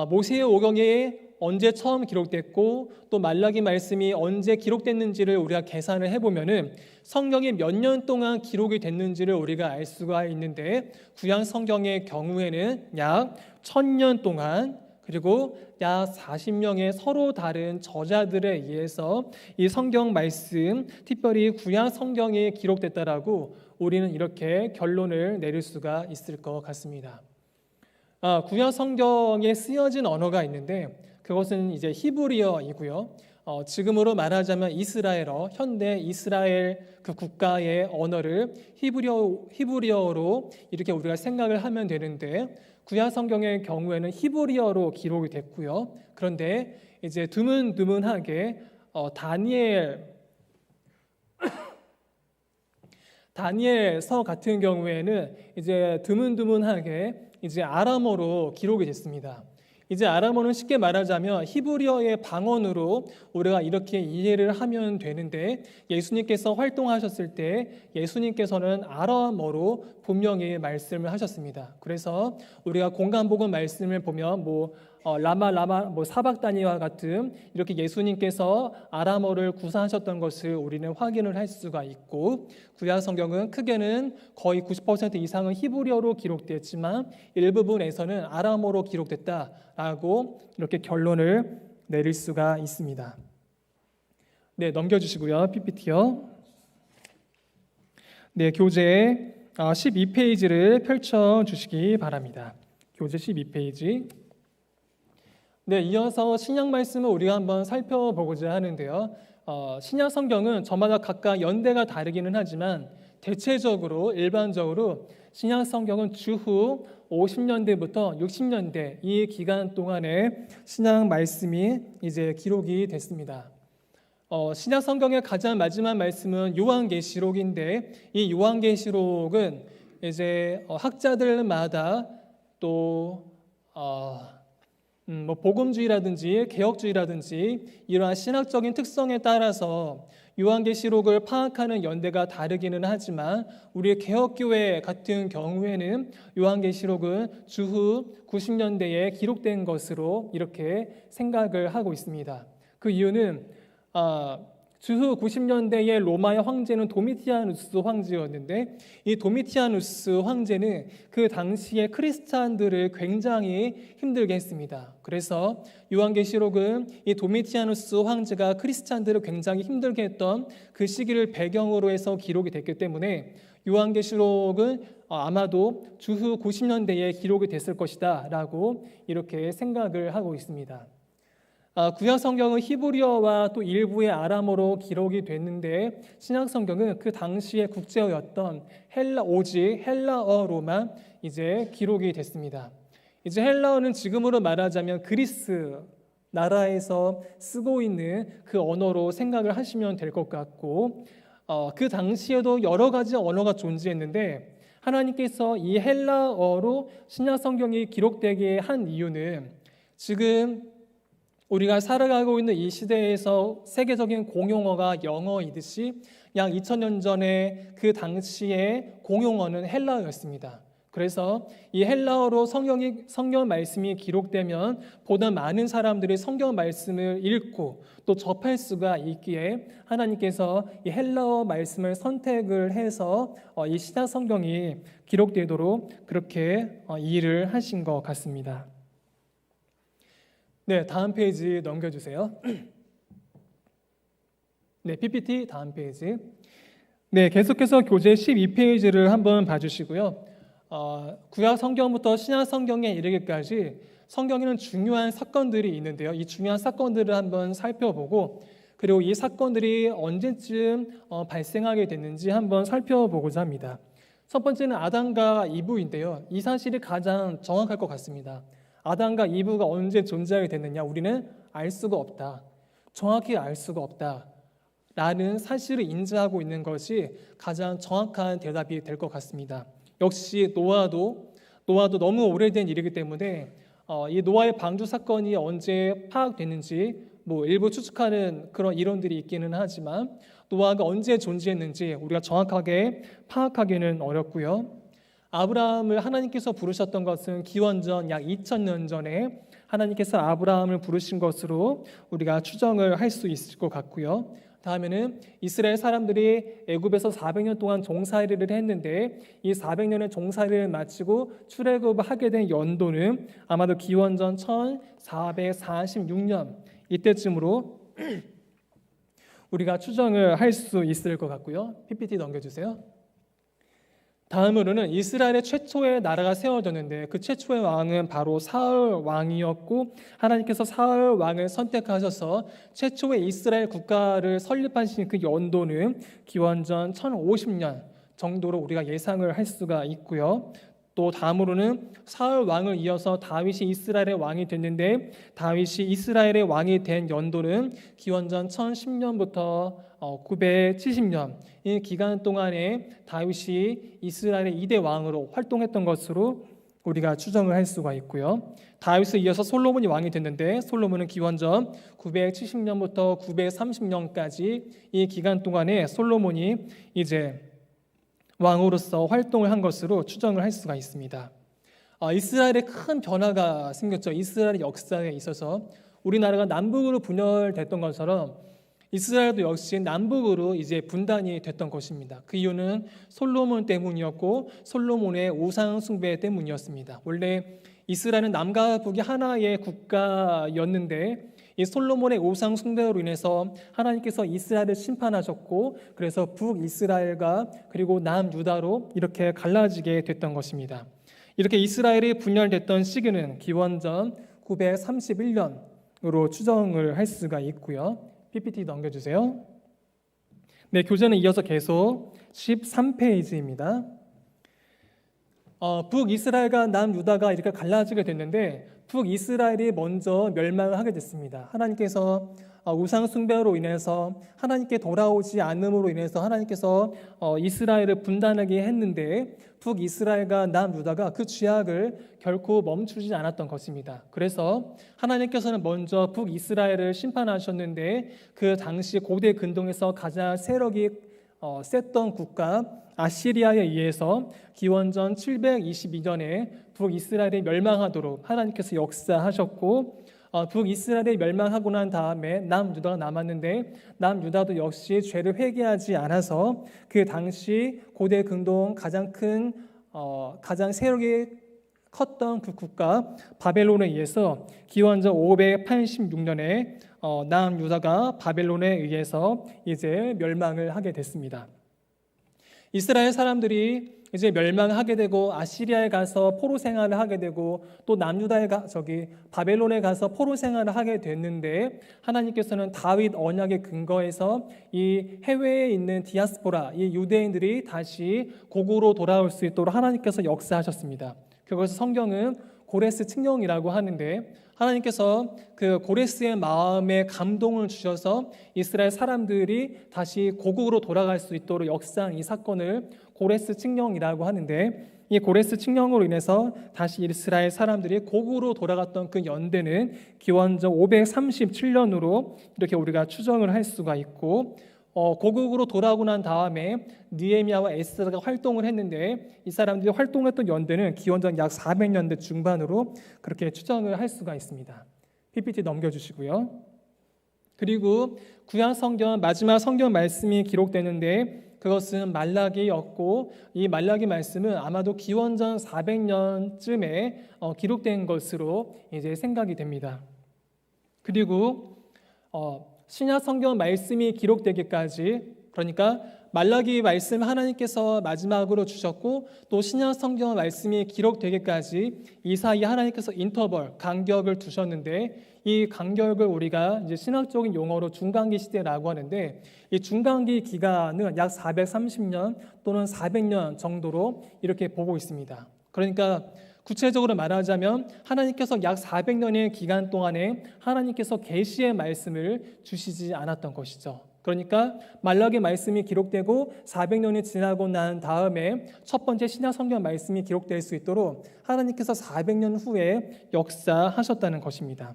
모세 오경이 언제 처음 기록됐고 또 말라기 말씀이 언제 기록됐는지를 우리가 계산을 해보면은 성경이 몇 년 동안 기록이 됐는지를 우리가 알 수가 있는데, 구약 성경의 경우에는 약 1000년 동안, 그리고 약 40명의 서로 다른 저자들에 의해서 이 성경 말씀, 특별히 구약 성경이 기록됐다라고 우리는 이렇게 결론을 내릴 수가 있을 것 같습니다. 구약 성경에 쓰여진 언어가 있는데 그것은 이제 히브리어이고요. 지금으로 말하자면 이스라엘어, 현대 이스라엘 그 국가의 언어를 히브리어로 이렇게 우리가 생각을 하면 되는데, 구약 성경의 경우에는 히브리어로 기록이 됐고요. 그런데 이제 드문드문하게 다니엘서 같은 경우에는 이제 드문드문하게 이제 아람어로 기록이 됐습니다. 이제 아람어는 쉽게 말하자면 히브리어의 방언으로 우리가 이렇게 이해를 하면 되는데, 예수님께서 활동하셨을 때 예수님께서는 아람어로 분명히 말씀을 하셨습니다. 그래서 우리가 공간복음 말씀을 보면 라마 사박다니와 같은 이렇게 예수님께서 아람어를 구사하셨던 것을 우리는 확인을 할 수가 있고, 구약 성경은 크게는 거의 90% 이상은 히브리어로 기록됐지만 일부분에서는 아람어로 기록됐다라고 이렇게 결론을 내릴 수가 있습니다. 네, 넘겨주시고요. PPT요. 네, 교재 12페이지를 펼쳐주시기 바랍니다. 교재 12페이지. 네, 이어서 신약 말씀을 우리가 한번 살펴보고자 하는데요. 신약 성경은 저마다 각각 연대가 다르기는 하지만 대체적으로 일반적으로 신약 성경은 주후 50년대부터 60년대 이 기간 동안에 신약 말씀이 이제 기록이 됐습니다. 신약 성경의 가장 마지막 말씀은 요한계시록인데, 이 요한계시록은 이제 학자들마다 또 복음주의라든지 개혁주의라든지 이러한 신학적인 특성에 따라서 요한계시록을 파악하는 연대가 다르기는 하지만, 우리 개혁교회 같은 경우에는 요한계시록은 주후 90년대에 기록된 것으로 이렇게 생각을 하고 있습니다. 그 이유는 주후 90년대의 로마의 황제는 도미티아누스 황제였는데, 이 도미티아누스 황제는 그 당시의 크리스찬들을 굉장히 힘들게 했습니다. 그래서 요한계시록은 이 도미티아누스 황제가 크리스찬들을 굉장히 힘들게 했던 그 시기를 배경으로 해서 기록이 됐기 때문에 요한계시록은 아마도 주후 90년대에 기록이 됐을 것이다 라고 이렇게 생각을 하고 있습니다. 구약 성경은 히브리어와 또 일부의 아람어로 기록이 됐는데, 신약 성경은 그 당시의 국제어였던 오직 헬라어로만 이제 기록이 됐습니다. 이제 헬라어는 지금으로 말하자면 그리스 나라에서 쓰고 있는 그 언어로 생각을 하시면 될 것 같고, 그 당시에도 여러 가지 언어가 존재했는데 하나님께서 이 헬라어로 신약 성경이 기록되게 한 이유는, 지금 우리가 살아가고 있는 이 시대에서 세계적인 공용어가 영어이듯이 약 2000년 전에 그 당시의 공용어는 헬라어였습니다. 그래서 이 헬라어로 성경 말씀이 기록되면 보다 많은 사람들이 성경 말씀을 읽고 또 접할 수가 있기에 하나님께서 이 헬라어 말씀을 선택을 해서 이 신약 성경이 기록되도록 그렇게 일을 하신 것 같습니다. 네, 다음 페이지 넘겨주세요. 네, PPT 다음 페이지. 네, 계속해서 교재 12페이지를 한번 봐주시고요. 구약 성경부터 신약 성경에 이르기까지 성경에는 중요한 사건들이 있는데요. 이 중요한 사건들을 한번 살펴보고, 그리고 이 사건들이 언제쯤 발생하게 됐는지 한번 살펴보고자 합니다. 첫 번째는 아담과 이브인데요. 이 사실이 가장 정확할 것 같습니다. 아담과 이브가 언제 존재하게 됐느냐? 우리는 알 수가 없다. 정확히 알 수가 없다. 라는 사실을 인지하고 있는 것이 가장 정확한 대답이 될 것 같습니다. 역시 노아도 너무 오래된 일이기 때문에 이 노아의 방주 사건이 언제 파악됐는지 일부 추측하는 그런 이론들이 있기는 하지만 노아가 언제 존재했는지 우리가 정확하게 파악하기는 어렵고요. 아브라함을 하나님께서 부르셨던 것은 기원전 약 2000년 전에 하나님께서 아브라함을 부르신 것으로 우리가 추정을 할 수 있을 것 같고요. 다음에는 이스라엘 사람들이 애굽에서 400년 동안 종살이를 했는데 이 400년의 종살이를 마치고 출애굽을 하게 된 연도는 아마도 기원전 1446년 이때쯤으로 우리가 추정을 할 수 있을 것 같고요. PPT 넘겨주세요. 다음으로는 이스라엘의 최초의 나라가 세워졌는데 그 최초의 왕은 바로 사울 왕이었고 하나님께서 사울 왕을 선택하셔서 최초의 이스라엘 국가를 설립하신 그 연도는 기원전 1050년 정도로 우리가 예상을 할 수가 있고요. 또 다음으로는 사울 왕을 이어서 다윗이 이스라엘의 왕이 됐는데 다윗이 이스라엘의 왕이 된 연도는 기원전 1010년부터 970년 이 기간 동안에 다윗이 이스라엘의 2대 왕으로 활동했던 것으로 우리가 추정을 할 수가 있고요. 다윗을 이어서 솔로몬이 왕이 됐는데 솔로몬은 기원전 970년부터 930년까지 이 기간 동안에 솔로몬이 이제 왕으로서 활동을 한 것으로 추정을 할 수가 있습니다. 이스라엘에 큰 변화가 생겼죠. 이스라엘의 역사에 있어서 우리나라가 남북으로 분열됐던 것처럼 이스라엘도 역시 남북으로 이제 분단이 됐던 것입니다. 그 이유는 솔로몬 때문이었고 솔로몬의 우상 숭배 때문이었습니다. 원래 이스라엘은 남과 북이 하나의 국가였는데 이 솔로몬의 우상 숭배로 인해서 하나님께서 이스라엘을 심판하셨고 그래서 북이스라엘과 그리고 남유다로 이렇게 갈라지게 됐던 것입니다. 이렇게 이스라엘이 분열됐던 시기는 기원전 931년으로 추정을 할 수가 있고요. PPT 넘겨주세요. 네, 교재는 이어서 계속 13페이지입니다. 북이스라엘과 남유다가 이렇게 갈라지게 됐는데 북이스라엘이 먼저 멸망을 하게 됐습니다. 하나님께서 우상 숭배로 인해서 하나님께 돌아오지 않음으로 인해서 하나님께서 이스라엘을 분단하게 했는데 북이스라엘과 남유다가 그 죄악을 결코 멈추지 않았던 것입니다. 그래서 하나님께서는 먼저 북이스라엘을 심판하셨는데 그 당시 고대 근동에서 가장 세력이 셌던 국가 아시리아에 의해서 기원전 722년에 북이스라엘이 멸망하도록 하나님께서 역사하셨고 북이스라엘이 멸망하고 난 다음에 남유다가 남았는데 남유다도 역시 죄를 회개하지 않아서 그 당시 고대 근동 가장 세력이 컸던 그 국가 바벨론에 의해서 기원전 586년에 남유다가 바벨론에 의해서 이제 멸망을 하게 됐습니다. 이스라엘 사람들이 이제 멸망하게 되고 아시리아에 가서 포로 생활을 하게 되고 또 바벨론에 가서 포로 생활을 하게 됐는데 하나님께서는 다윗 언약의 근거에서 이 해외에 있는 디아스포라, 이 유대인들이 다시 고국으로 돌아올 수 있도록 하나님께서 역사하셨습니다. 그것을 성경은 고레스 칙령이라고 하는데 하나님께서 그 고레스의 마음에 감동을 주셔서 이스라엘 사람들이 다시 고국으로 돌아갈 수 있도록 역사한 이 사건을 고레스 칙령이라고 하는데 이 고레스 칙령으로 인해서 다시 이스라엘 사람들이 고국으로 돌아갔던 그 연대는 기원전 537년으로 이렇게 우리가 추정을 할 수가 있고 고국으로 돌아오고 난 다음에 느헤미야와 에스더가 활동을 했는데 이 사람들이 활동했던 연대는 기원전 약 400년대 중반으로 그렇게 추정을 할 수가 있습니다. PPT 넘겨주시고요. 그리고 구약 성경 마지막 성경 말씀이 기록되는데 그것은 말라기였고 이 말라기 말씀은 아마도 기원전 400년쯤에 기록된 것으로 이제 생각이 됩니다. 그리고 신약 성경 말씀이 기록되기까지 그러니까 말라기 말씀 하나님께서 마지막으로 주셨고 또 신약 성경 말씀이 기록되기까지 이 사이에 하나님께서 인터벌, 간격을 두셨는데 이 간격을 우리가 이제 신학적인 용어로 중간기 시대라고 하는데 이 중간기 기간은 약 430년 또는 400년 정도로 이렇게 보고 있습니다. 그러니까 구체적으로 말하자면 하나님께서 약 400년의 기간 동안에 하나님께서 계시의 말씀을 주시지 않았던 것이죠. 그러니까 말라기 말씀이 기록되고 400년이 지나고 난 다음에 첫 번째 신약 성경 말씀이 기록될 수 있도록 하나님께서 400년 후에 역사하셨다는 것입니다.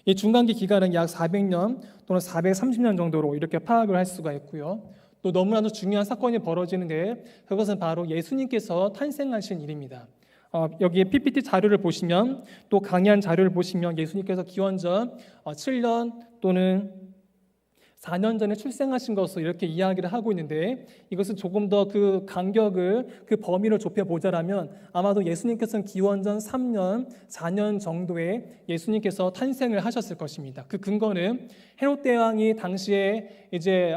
이 중간기 기간은 약 400년 또는 430년 정도로 이렇게 파악을 할 수가 있고요. 또 너무나도 중요한 사건이 벌어지는데 그것은 바로 예수님께서 탄생하신 일입니다. 여기 PPT 자료를 보시면 또 강의한 자료를 보시면 예수님께서 기원전 7년 또는 4년 전에 출생하신 것으로 이렇게 이야기를 하고 있는데 이것은 조금 더 그 간격을 그 범위를 좁혀보자라면 아마도 예수님께서는 기원전 3년, 4년 정도에 예수님께서 탄생을 하셨을 것입니다. 그 근거는 헤롯 대왕이 당시에 이제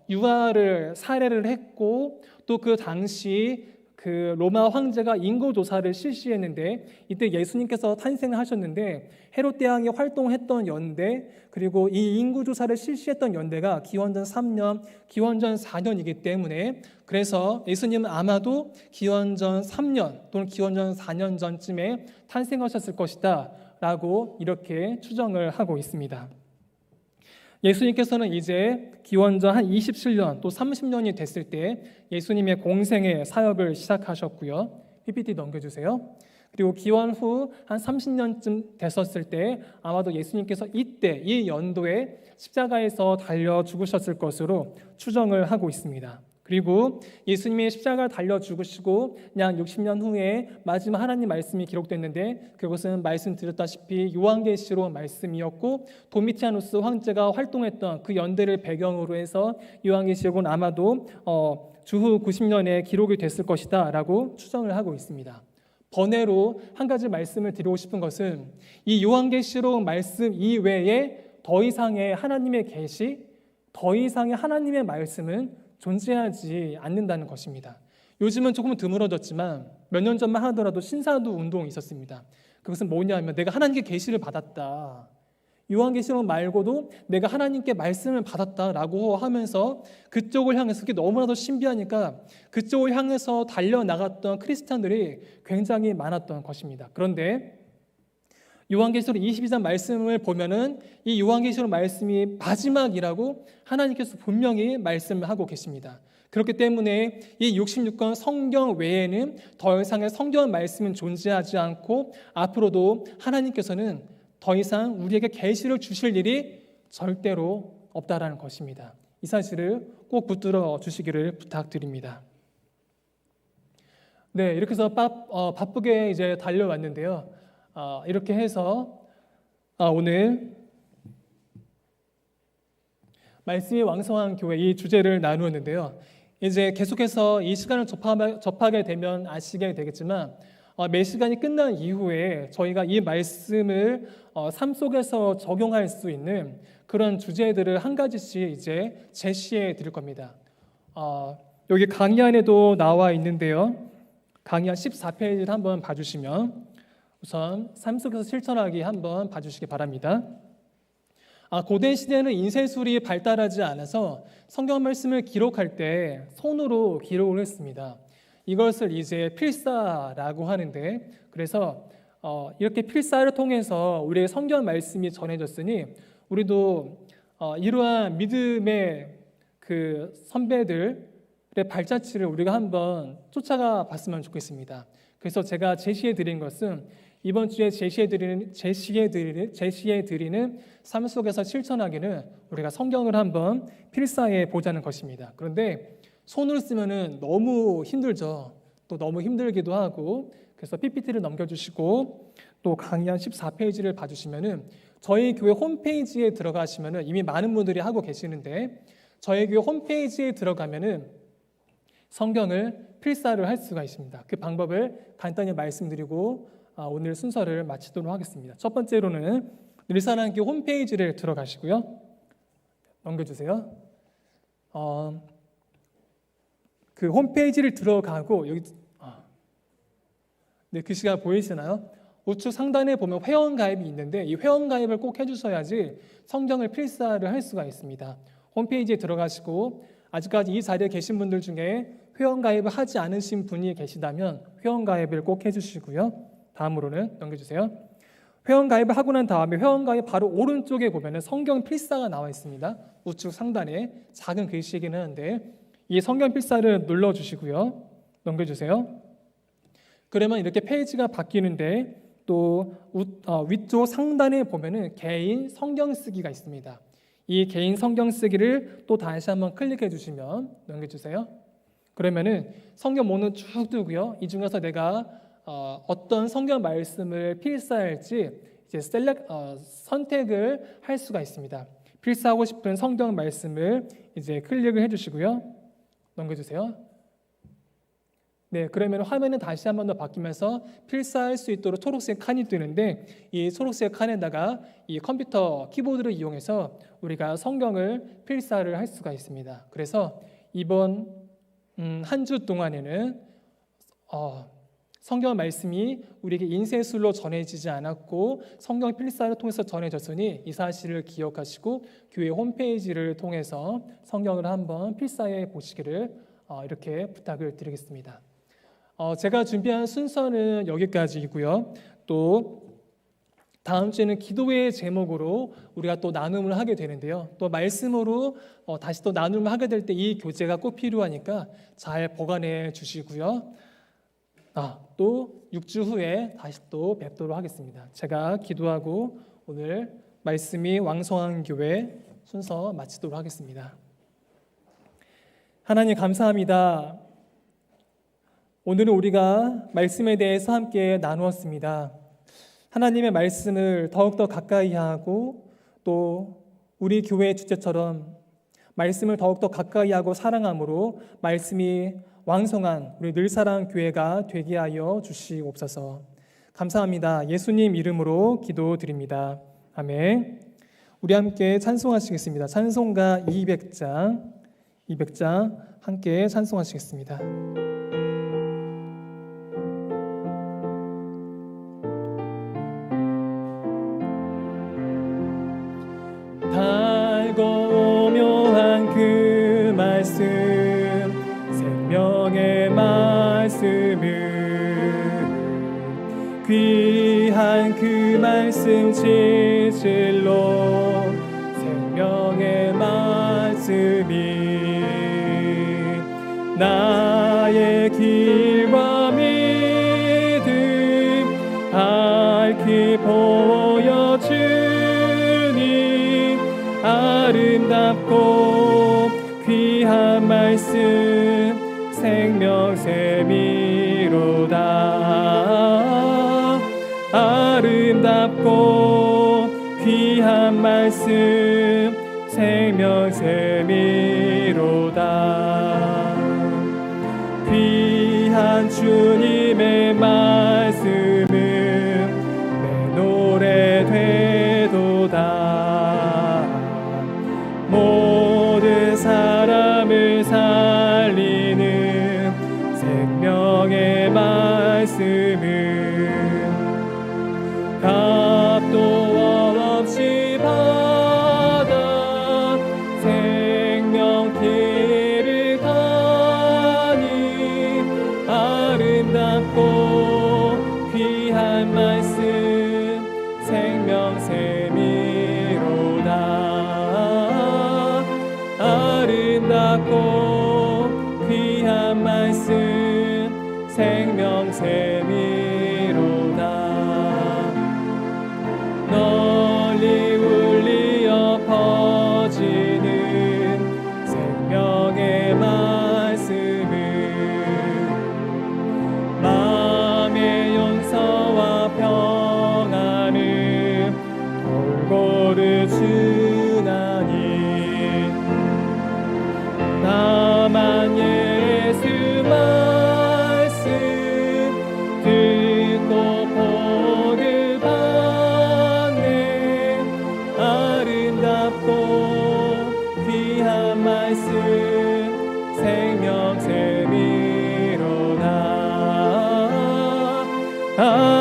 유아를 살해를 했고 또 그 당시 그 로마 황제가 인구 조사를 실시했는데 이때 예수님께서 탄생하셨는데 헤롯 대왕이 활동했던 연대 그리고 이 인구 조사를 실시했던 연대가 기원전 3년, 기원전 4년이기 때문에 그래서 예수님은 아마도 기원전 3년 또는 기원전 4년 전쯤에 탄생하셨을 것이다 라고 이렇게 추정을 하고 있습니다. 예수님께서는 이제 기원전 한 27년 또 30년이 됐을 때 예수님의 공생의 사역을 시작하셨고요. PPT 넘겨주세요. 그리고 기원 후 한 30년쯤 됐었을 때 아마도 예수님께서 이때 이 연도에 십자가에서 달려 죽으셨을 것으로 추정을 하고 있습니다. 그리고 예수님이 십자가를 달려 죽으시고 약 60년 후에 마지막 하나님 말씀이 기록됐는데 그것은 말씀드렸다시피 요한계시록 말씀이었고 도미티아누스 황제가 활동했던 그 연대를 배경으로 해서 요한계시록은 아마도 주후 90년에 기록이 됐을 것이다 라고 추정을 하고 있습니다. 번외로 한 가지 말씀을 드리고 싶은 것은 이 요한계시록 말씀 이외에 더 이상의 하나님의 계시, 더 이상의 하나님의 말씀은 존재하지 않는다는 것입니다. 요즘은 조금 드물어졌지만 몇 년 전만 하더라도 신사도 운동이 있었습니다. 그것은 뭐냐면 내가 하나님께 계시를 받았다. 요한계시록 말고도 내가 하나님께 말씀을 받았다라고 하면서 그쪽을 향해서 그게 너무나도 신비하니까 그쪽을 향해서 달려나갔던 크리스찬들이 굉장히 많았던 것입니다. 그런데 요한계시록 22장 말씀을 보면은 이 요한계시록 말씀이 마지막이라고 하나님께서 분명히 말씀을 하고 계십니다. 그렇기 때문에 이 66권 성경 외에는 더 이상의 성경 말씀은 존재하지 않고 앞으로도 하나님께서는 더 이상 우리에게 계시를 주실 일이 절대로 없다라는 것입니다. 이 사실을 꼭 붙들어 주시기를 부탁드립니다. 네, 이렇게 해서 바쁘게 이제 달려왔는데요. 이렇게 해서 오늘 말씀이 왕성한 교회 이 주제를 나누었는데요. 이제 계속해서 이 시간을 접하게 되면 아시게 되겠지만 매 시간이 끝난 이후에 저희가 이 말씀을 삶 속에서 적용할 수 있는 그런 주제들을 한 가지씩 이제 제시해 드릴 겁니다. 여기 강의안에도 나와 있는데요. 강의안 14페이지를 한번 봐주시면 우선 삶 속에서 실천하기 한번 봐주시기 바랍니다. 고대 시대는 인쇄술이 발달하지 않아서 성경 말씀을 기록할 때 손으로 기록을 했습니다. 이것을 이제 필사라고 하는데 그래서 이렇게 필사를 통해서 우리의 성경 말씀이 전해졌으니 우리도 이러한 믿음의 그 선배들의 발자취를 우리가 한번 쫓아가 봤으면 좋겠습니다. 그래서 제가 제시해 드린 것은 이번 주에 제시해 드리는 삶 속에서 실천하기는 우리가 성경을 한번 필사해 보자는 것입니다. 그런데 손을 쓰면은 너무 힘들죠. 또 너무 힘들기도 하고 그래서 PPT를 넘겨주시고 또 강의한 14페이지를 봐주시면은 저희 교회 홈페이지에 들어가시면은 이미 많은 분들이 하고 계시는데 저희 교회 홈페이지에 들어가면은 성경을 필사를 할 수가 있습니다. 그 방법을 간단히 말씀드리고 오늘 순서를 마치도록 하겠습니다. 첫 번째로는 늘사랑교회 홈페이지를 들어가시고요. 넘겨주세요. 그 홈페이지를 들어가고 여기 네, 글씨가 보이시나요? 우측 상단에 보면 회원가입이 있는데 이 회원가입을 꼭 해주셔야지 성경을 필사를 할 수가 있습니다. 홈페이지에 들어가시고 아직까지 이 자리에 계신 분들 중에 회원가입을 하지 않으신 분이 계시다면 회원가입을 꼭 해주시고요. 다음으로는 넘겨주세요. 회원가입을 하고 난 다음에 회원가입 바로 오른쪽에 보면 성경 필사가 나와 있습니다. 우측 상단에 작은 글씨이긴 하는데 이 성경 필사를 눌러주시고요. 넘겨주세요. 그러면 이렇게 페이지가 바뀌는데 또 위쪽 상단에 보면은 개인 성경 쓰기가 있습니다. 이 개인 성경 쓰기를 또 다시 한번 클릭해 주시면 넘겨주세요. 그러면은 성경 목록 쭉 뜨고요. 이 중에서 내가 어떤 성경 말씀을 필사할지 이제 선택을 할 수가 있습니다. 필사하고 싶은 성경 말씀을 이제 클릭을 해주시고요. 넘겨주세요. 네, 그러면 화면은 다시 한 번 더 바뀌면서 필사할 수 있도록 초록색 칸이 뜨는데 이 초록색 칸에다가 이 컴퓨터 키보드를 이용해서 우리가 성경을 필사를 할 수가 있습니다. 그래서 이번 한 주 동안에는 성경 말씀이 우리에게 인쇄술로 전해지지 않았고 성경 필사를 통해서 전해졌으니 이 사실을 기억하시고 교회 홈페이지를 통해서 성경을 한번 필사해 보시기를 이렇게 부탁을 드리겠습니다. 제가 준비한 순서는 여기까지이고요. 또 다음 주에는 기도의 제목으로 우리가 또 나눔을 하게 되는데요. 또 말씀으로 다시 또 나눔을 하게 될 때 이 교재가 꼭 필요하니까 잘 보관해 주시고요. 또 6주 후에 다시 또 뵙도록 하겠습니다. 제가 기도하고 오늘 말씀이 왕성한 교회 순서 마치도록 하겠습니다. 하나님 감사합니다. 오늘은 우리가 말씀에 대해서 함께 나누었습니다. 하나님의 말씀을 더욱더 가까이 하고 또 우리 교회의 주제처럼 말씀을 더욱더 가까이 하고 사랑함으로 말씀이 왕성한 우리 늘사랑 교회가 되게 하여 주시옵소서. 감사합니다. 예수님 이름으로 기도드립니다. 아멘. 우리 함께 찬송하시겠습니다. 찬송가 200장 함께 찬송하시겠습니다. 달고 오묘한 그 말씀 생명의 말씀을 귀한 그 말씀 진실로 생명의 말씀이 나의 길과 믿음 밝히 보여주니 아름답고 귀한 말씀 생명샘이로다. 아름답고 귀한 말씀 생명샘이로다. 귀한 주님의 말씀은 내 노래 되도다. 모든 사람을 살리는 생명의 말씀은 값도 없이 받아 생명길을 가니 아름답고 귀한 말씀 생명샘이로다. 아름답고 귀한 말씀 생명샘이로다. 널리 울리어 퍼지는 생명의 말씀은 마음의 용서와 평안을 골고루 주나니 다만 예수 말씀 듣고 복을 받네.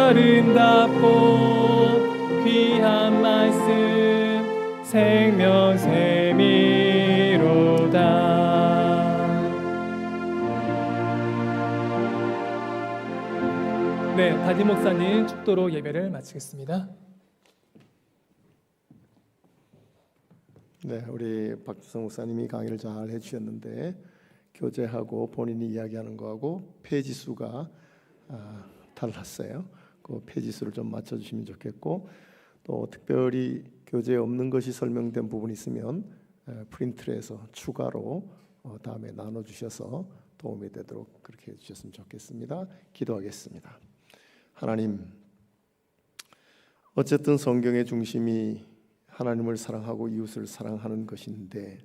아름답고 귀한 말씀 생명샘이로다. 네, 담임 목사님 축도로 예배를 마치겠습니다. 네, 우리 박주성 목사님이 강의를 잘 해주셨는데 교재하고 본인이 이야기하는 거하고 페이지 수가 달랐어요. 그 페이지 수를 좀 맞춰주시면 좋겠고, 또 특별히 교재에 없는 것이 설명된 부분이 있으면 프린트를 해서 추가로 다음에 나눠주셔서 도움이 되도록 그렇게 해주셨으면 좋겠습니다. 기도하겠습니다. 하나님, 어쨌든 성경의 중심이 하나님을 사랑하고 이웃을 사랑하는 것인데,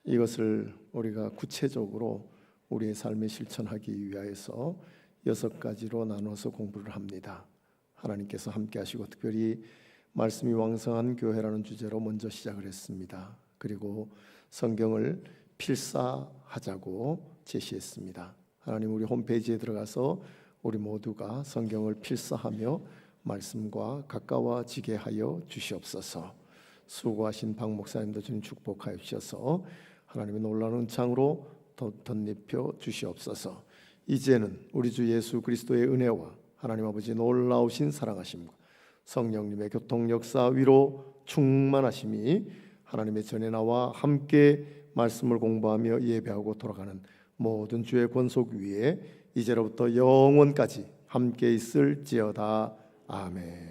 이것을 우리가 구체적으로 우리의 삶에 실천하기 위하여서 6가지로 나눠서 공부를 합니다. 하나님께서 함께 하시고 특별히 말씀이 왕성한 교회라는 주제로 먼저 시작을 했습니다. 그리고 성경을 필사하자고 제시했습니다. 하나님, 우리 홈페이지에 들어가서 우리 모두가 성경을 필사하며 말씀과 가까워지게 하여 주시옵소서. 수고하신 박 목사님도 주님 축복하여 주셔서 하나님의 놀라운 은창으로 덧입혀 주시옵소서. 이제는 우리 주 예수 그리스도의 은혜와 하나님 아버지 놀라우신 사랑하심과 성령님의 교통 역사 위로 충만하심이 하나님의 전에 나와 함께 말씀을 공부하며 예배하고 돌아가는 모든 주의 권속 위에 이제로부터 영원까지 함께 있을지어다. 아멘.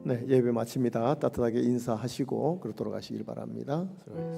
네, 예배 마칩니다. 따뜻하게 인사하시고 그로 돌아가시길 바랍니다.